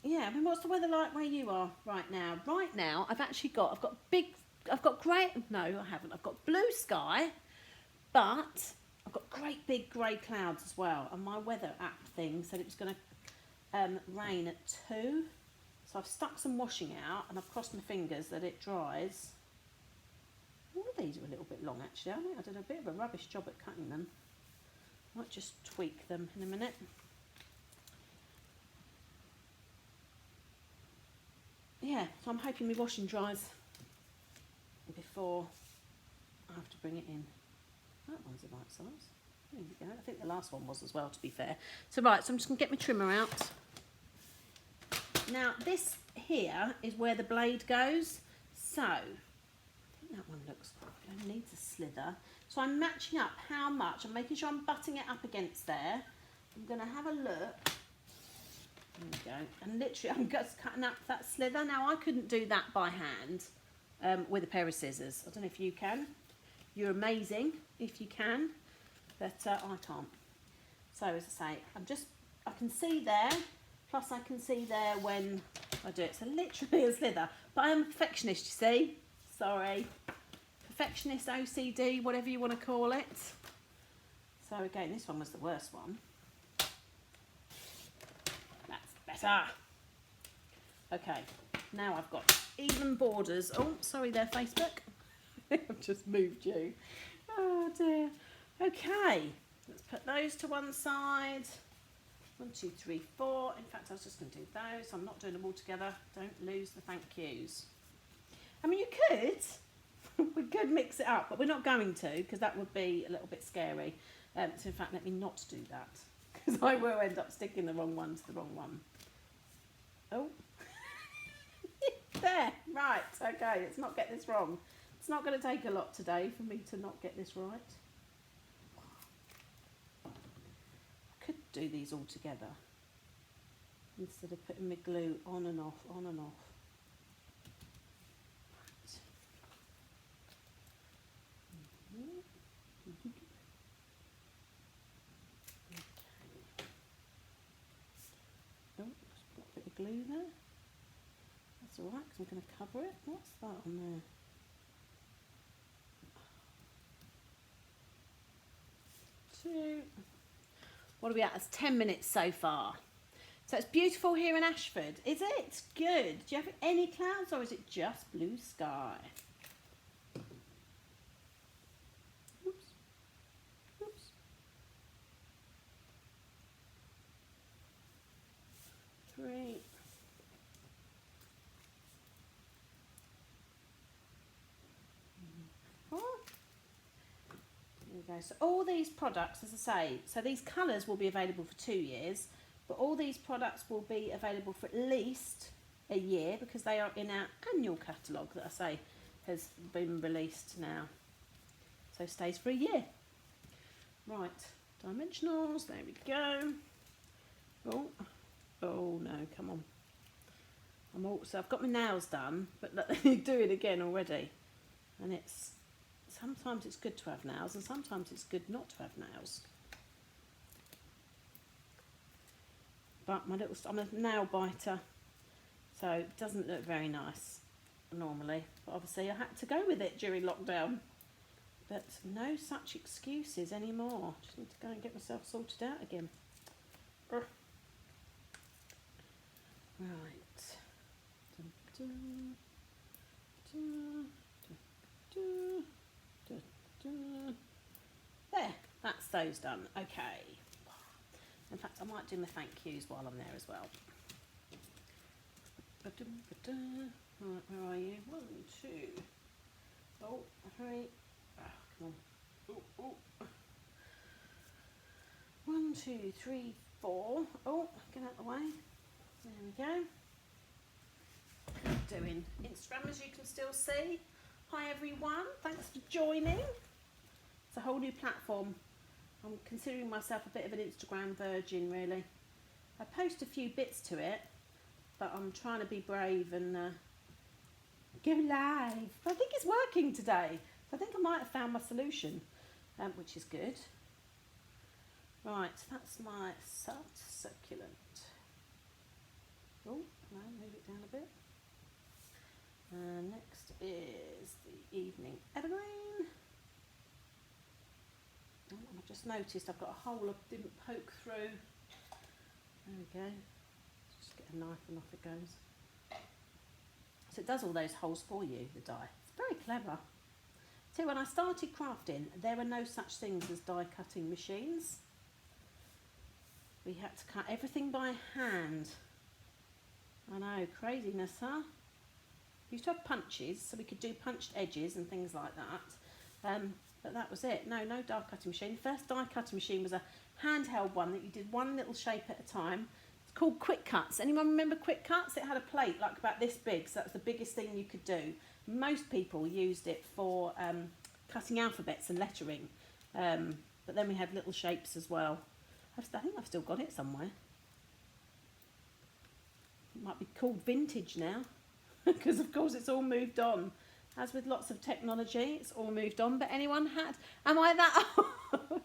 Yeah, I mean, what's the weather like where you are right now? Right now, I've got grey, no, I haven't. I've got blue sky, but I've got great big grey clouds as well. And my weather app thing said it was going to rain at 2. So I've stuck some washing out and I've crossed my fingers that it dries. All of these are a little bit long, actually. I think I did a bit of a rubbish job at cutting them. I might just tweak them in a minute. Yeah, so I'm hoping my washing dries before I have to bring it in. That one's the right size. There you go. I think the last one was as well, to be fair. So right, so I'm just going to get my trimmer out. Now this here is where the blade goes. So I think that one needs a slither. So I'm matching up how much. I'm making sure I'm butting it up against there. I'm going to have a look. There we go. And literally I'm just cutting up that slither. Now I couldn't do that by hand with a pair of scissors. I don't know if you can. You're amazing if you can, but I can't. So as I say, I can see there, plus I can see there when I do it. So literally a slither. But I am a perfectionist, you see. Sorry. Perfectionist, OCD, whatever you want to call it. So again, this one was the worst one. Better. Okay, now I've got even borders. Oh, sorry there, Facebook. I've just moved you. Oh dear. Okay, let's put those to one side. 1, 2, 3, 4. In fact, I was just going to do those. I'm not doing them all together. Don't lose the thank yous. I mean, you could. We could mix it up, but we're not going to, because that would be a little bit scary. So in fact, let me not do that, because I will end up sticking the wrong one to the wrong one. Oh, there, right, okay, let's not get this wrong. It's not going to take a lot today for me to not get this right. I could do these all together instead of putting my glue on and off, on and off. Right. glue there. That's alright, because I'm going to cover it. What's that on there? Two. What are we at? It's 10 minutes so far. So it's beautiful here in Ashford. Is it? Good. Do you have any clouds or is it just blue sky? Oops. Oops. Three. Four. There we go. So all these products, as I say, so these colours will be available for 2 years, but all these products will be available for at least a year because they are in our annual catalogue that I say has been released now. So stays for a year. Right, dimensionals, there we go. Oh no, come on. So I've got my nails done, but they're doing again already. And sometimes it's good to have nails and sometimes it's good not to have nails. But I'm a nail biter, so it doesn't look very nice normally. But obviously I had to go with it during lockdown. But no such excuses anymore. Just need to go and get myself sorted out again. Right. There, that's those done. Okay. In fact, I might do my thank yous while I'm there as well. Right, where are you? 1, 2. Oh, 3. Oh, come on. Oh. 1, 2, 3, 4. Oh, get out of the way. There we go. Doing Instagram, as you can still see. Hi everyone, thanks for joining. It's a whole new platform. I'm considering myself a bit of an Instagram virgin, really. I post a few bits to it, but I'm trying to be brave and go live. But I think it's working today. So I think I might have found my solution, which is good. Right, that's my succulent. Oh, no, move it down a bit. Next is the evening evergreen. Oh, I've just noticed I've got a hole I didn't poke through. There we go. Just get a knife and off it goes. So it does all those holes for you, the die. It's very clever. So when I started crafting, there were no such things as die cutting machines. We had to cut everything by hand. I know, craziness, huh? We used to have punches, so we could do punched edges and things like that. But that was it. No die cutting machine. The first die cutting machine was a handheld one that you did one little shape at a time. It's called Quick Cuts. Anyone remember Quick Cuts? It had a plate like about this big, so that was the biggest thing you could do. Most people used it for cutting alphabets and lettering. But then we had little shapes as well. I think I've still got it somewhere. It might be called vintage now, because of course it's all moved on. As with lots of technology, it's all moved on. But anyone had? Am I that old?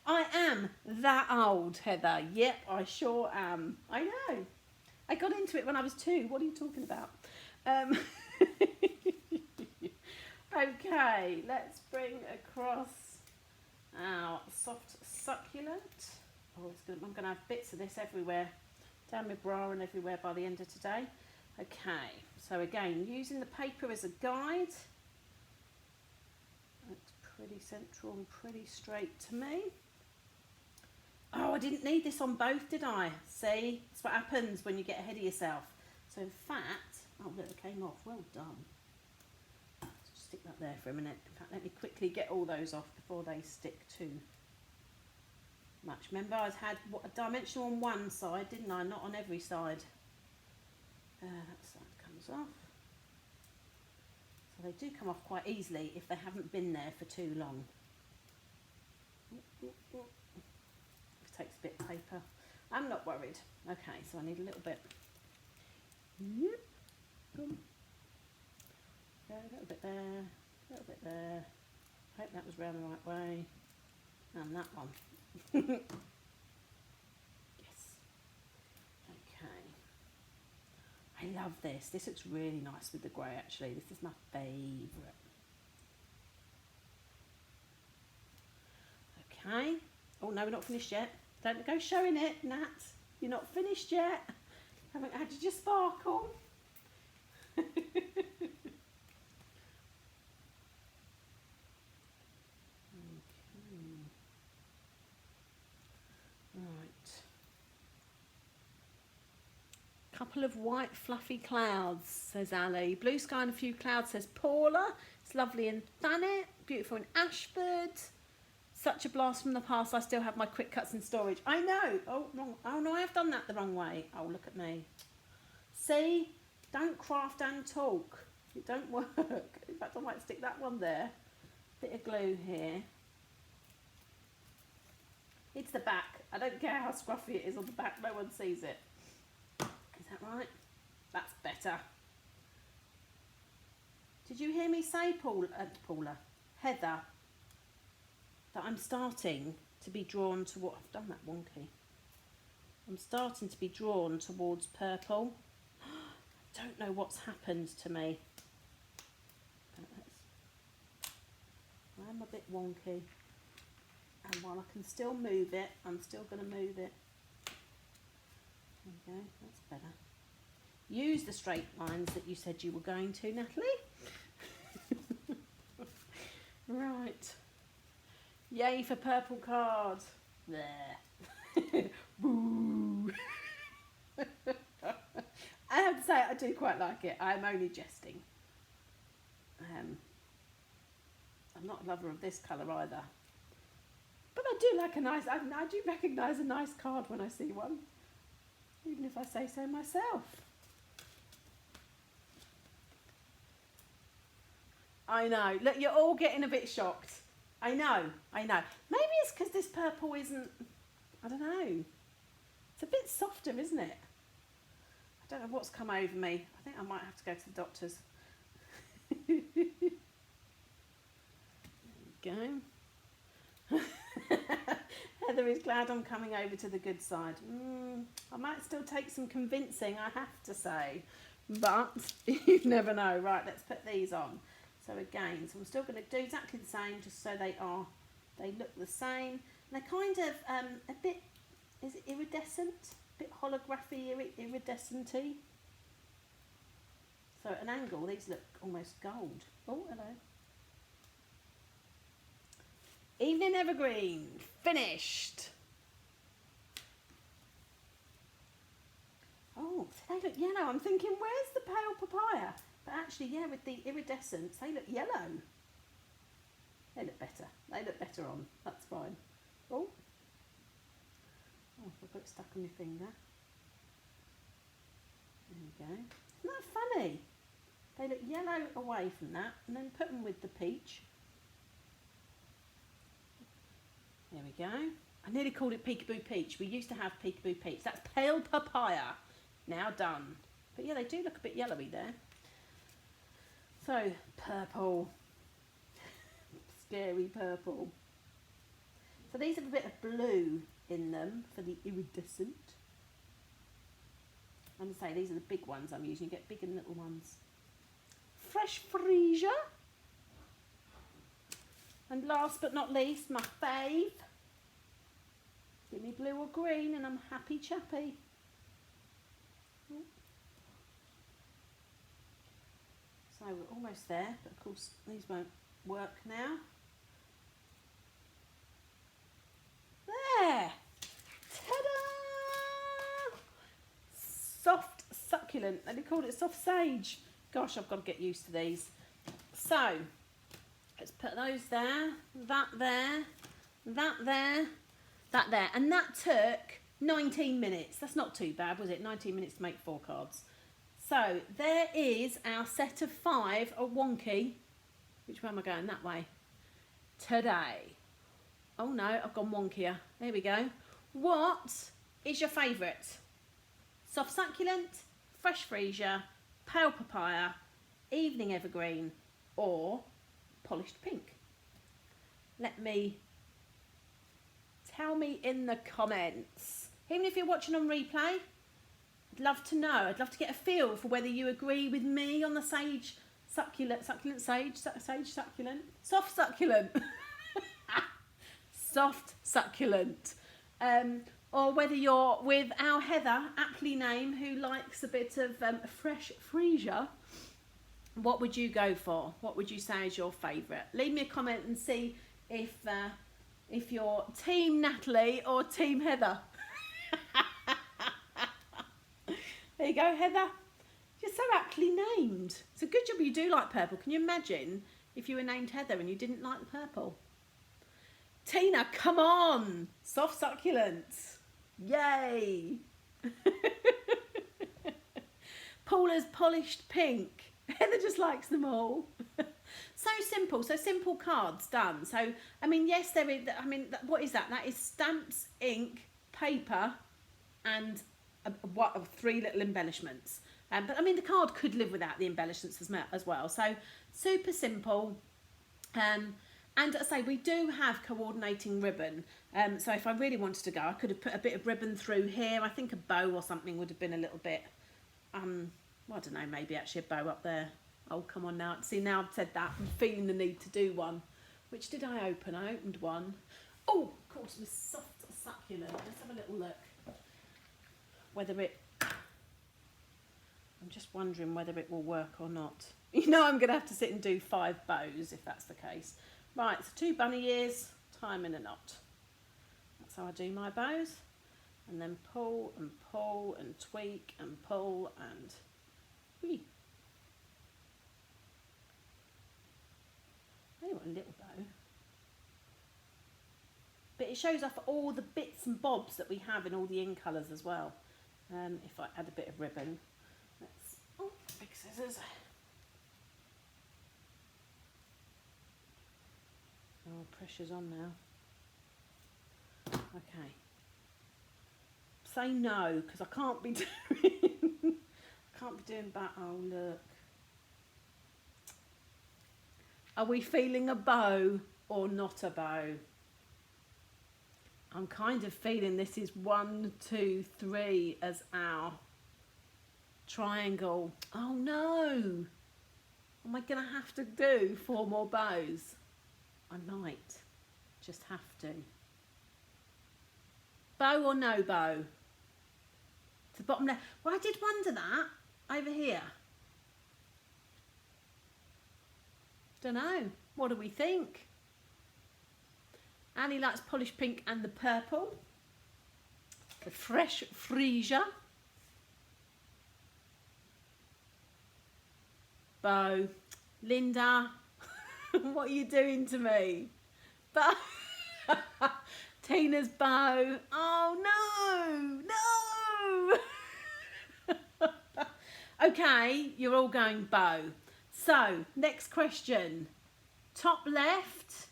I am that old, Heather. Yep, I sure am. I know. I got into it when I was 2. What are you talking about? Okay, let's bring across our soft succulent. Oh, I'm going to have bits of this everywhere. Down my bra and everywhere by the end of today. Okay, so again, using the paper as a guide. That's pretty central and pretty straight to me. Oh, I didn't need this on both, did I? See, that's what happens when you get ahead of yourself. So in fact, oh look, it came off, well done. Just stick that there for a minute. In fact, let me quickly get all those off before they stick too much. Remember, I had a dimensional on one side, didn't I? Not on every side. That side comes off. So they do come off quite easily if they haven't been there for too long. It takes a bit of paper. I'm not worried. Okay, so I need a little bit. Yep. Boom. A little bit there, a little bit there. Hope that was round the right way. And that one. Yes. love this. This looks really nice with the grey, actually. This is my favourite. Okay. Oh, no, we're not finished yet. Don't go showing it, Nat. You're not finished yet. Haven't added your sparkle. Right. Couple of white fluffy clouds, says Ali. Blue sky and a few clouds, says Paula. It's lovely in Thanet. Beautiful in Ashford. Such a blast from the past. I still have my quick cuts in storage. I know. Oh, wrong. Oh no, I have done that the wrong way. Oh, look at me. See? Don't craft and talk. It don't work. In fact, I might stick that one there. Bit of glue here. It's the back. I don't care how scruffy it is on the back. No one sees it. Is that right? That's better. Did you hear me say, Paula, Heather, that I'm starting to be drawn to what I've done that wonky. I'm starting to be drawn towards purple. I don't know what's happened to me. I'm a bit wonky. And while I can still move it, I'm still going to move it. There we go, that's better. Use the straight lines that you said you were going to, Natalie. Right. Yay for purple card. There. Boo. I have to say, I do quite like it. I'm only jesting. I'm not a lover of this colour either. But I do like a nice, I do recognise a nice card when I see one. Even if I say so myself. I know. Look, you're all getting a bit shocked. I know. Maybe it's because this purple isn't, I don't know. It's a bit softer, isn't it? I don't know what's come over me. I think I might have to go to the doctor's. There we go. Heather is glad I'm coming over to the good side. I might still take some convincing, I have to say. But you never know. Right, let's put these on. So again, so I'm still going to do exactly the same, just so they look the same. And they're kind of a bit, is it iridescent? A bit holography, iridescent-y. So at an angle, these look almost gold. Oh, hello. Evening Evergreen, finished. Oh, they look yellow. I'm thinking, where's the pale papaya? But actually, yeah, with the iridescence, they look yellow. They look better. They look better on. That's fine. Oh. Oh, I've got it stuck on my finger. There we go. Isn't that funny? They look yellow away from that, and then put them with the peach. There we go. I nearly called it Peekaboo Peach. We used to have Peekaboo Peach. That's pale papaya. Now done. But yeah, they do look a bit yellowy there. So, purple. Scary purple. So these have a bit of blue in them for the iridescent. I'm going to say these are the big ones I'm using. You get big and little ones. Fresh freesia. And last but not least, my fave. Give me blue or green and I'm happy chappy. So we're almost there, but of course these won't work now. There! Ta-da! Soft succulent. They called it soft sage. Gosh, I've got to get used to these. So, let's put those there, that there, that there, that there. And that took 19 minutes. That's not too bad, was it? 19 minutes to make 4 cards. So there is our set of 5 of wonky. Which way am I going? That way. Today. Oh no, I've gone wonkier. There we go. What is your favourite? Soft succulent, fresh freesia, pale papaya, evening evergreen, or polished pink? Tell me in the comments. Even if you're watching on replay, love to know. I'd love to get a feel for whether you agree with me on the sage succulent, soft succulent, soft succulent, or whether you're with our Heather, aptly named, who likes a bit of fresh freesia. What would you go for? What would you say is your favourite? Leave me a comment and see if you're Team Natalie or Team Heather. There you go, Heather. You're so aptly named. It's a good job you do like purple. Can you imagine if you were named Heather and you didn't like the purple? Tina, come on. Soft succulents. Yay. Paula's polished pink. Heather just likes them all. So simple cards done. So, I mean, yes, there is, I mean, what is that? That is stamps, ink, paper, and three little embellishments. But I mean, the card could live without the embellishments as well. So super simple. And as I say, we do have coordinating ribbon. So if I really wanted to go, I could have put a bit of ribbon through here. I think a bow or something would have been a little bit, well, I don't know, maybe actually a bow up there. Oh, come on now. See, now I've said that, I'm feeling the need to do one. Which did I open? I opened one. Oh, of course, it was soft succulent. Let's have a little look. Whether it... I'm just wondering whether it will work or not. You know, I'm going to have to sit and do 5 bows if that's the case. Right, so 2 bunny ears, tie them in a knot. That's how I do my bows. And then pull and tweak and pull and... whee. Anyway, a little bow. But it shows off all the bits and bobs that we have in all the in colours as well. If I add a bit of ribbon. Oh, big scissors. Oh, pressure's on now. Okay. Say no, because I can't be doing that. Oh, look. Are we feeling a bow or not a bow? I'm kind of feeling this is 1, 2, 3 as our triangle. Oh no! Am I going to have to do 4 more bows? I might just have to. Bow or no bow? To the bottom left. Well, I did wonder that over here. Don't know. What do we think? Annie likes polished pink and the purple. The fresh freesia. Bow. Linda, what are you doing to me? Bow. Tina's bow. Oh no, no. Okay, you're all going bow. So, next question. Top left,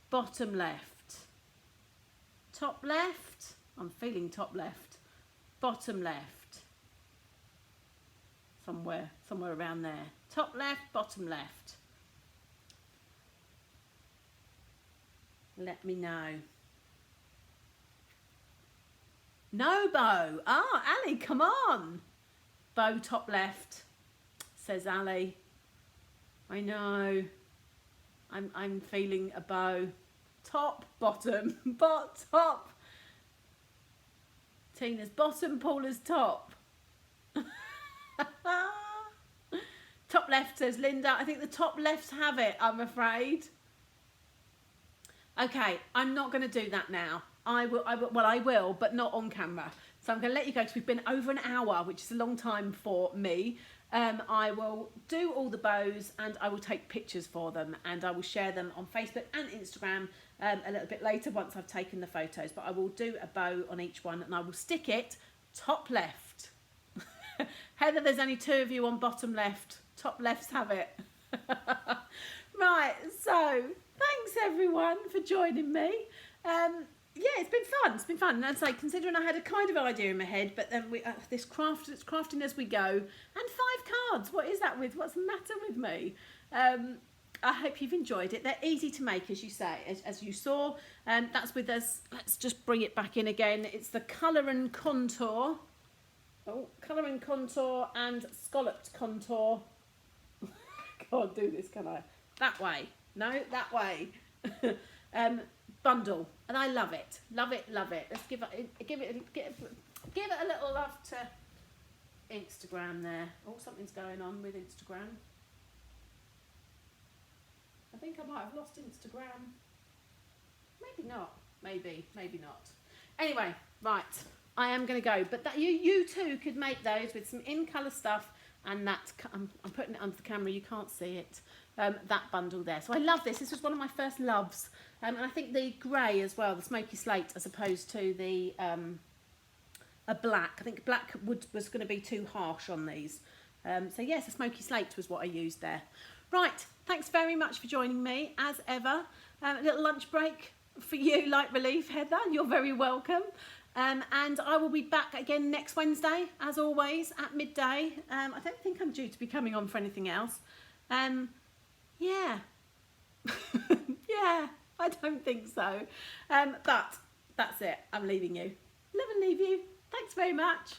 bottom left. Top left, I'm feeling top left. Bottom left. Somewhere around there. Top left, bottom left. Let me know. No bow. Ah, Ali, come on. Bow top left, says Ali. I know. I'm feeling a bow. Top, bottom, top. Tina's bottom, Paula's top. Top left, says Linda. I think the top lefts have it, I'm afraid. Okay, I'm not going to do that now. I will, but not on camera. So I'm going to let you go because we've been over an hour, which is a long time for me. I will do all the bows and I will take pictures for them and I will share them on Facebook and Instagram a little bit later once I've taken the photos. But I will do a bow on each one and I will stick it top left. Heather, there's only 2 of you on bottom left. Top lefts have it. Right, so thanks everyone for joining me. Yeah, it's been fun. It's been fun. And I'd say, considering I had a kind of idea in my head, but then it's crafting as we go. And 5 cards. What is that with? What's the matter with me? I hope you've enjoyed it. They're easy to make, as you say, as you saw. That's with us. Let's just bring it back in again. It's the Colour and Contour Oh, colouring contour and scalloped contour. Can't do this, can I? That way. No, that way. Bundle, and I love it. Love it, love it. Let's give it a little love to Instagram there. Oh, something's going on with Instagram. I think I might have lost Instagram. Maybe not. Maybe not. Anyway, right. I am going to go, but that you too could make those with some in colour stuff, and that I'm putting it under the camera. You can't see it. That bundle there. So I love this. This was one of my first loves, and I think the grey as well, the smoky slate, as opposed to the a black. I think black was going to be too harsh on these. So yes, a smoky slate was what I used there. Right. Thanks very much for joining me as ever. A little lunch break for you, Light Relief, Heather. You're very welcome. And I will be back again next Wednesday, as always, at midday. I don't think I'm due to be coming on for anything else. Yeah. Yeah, I don't think so. But that's it. I'm leaving you. Love and leave you. Thanks very much.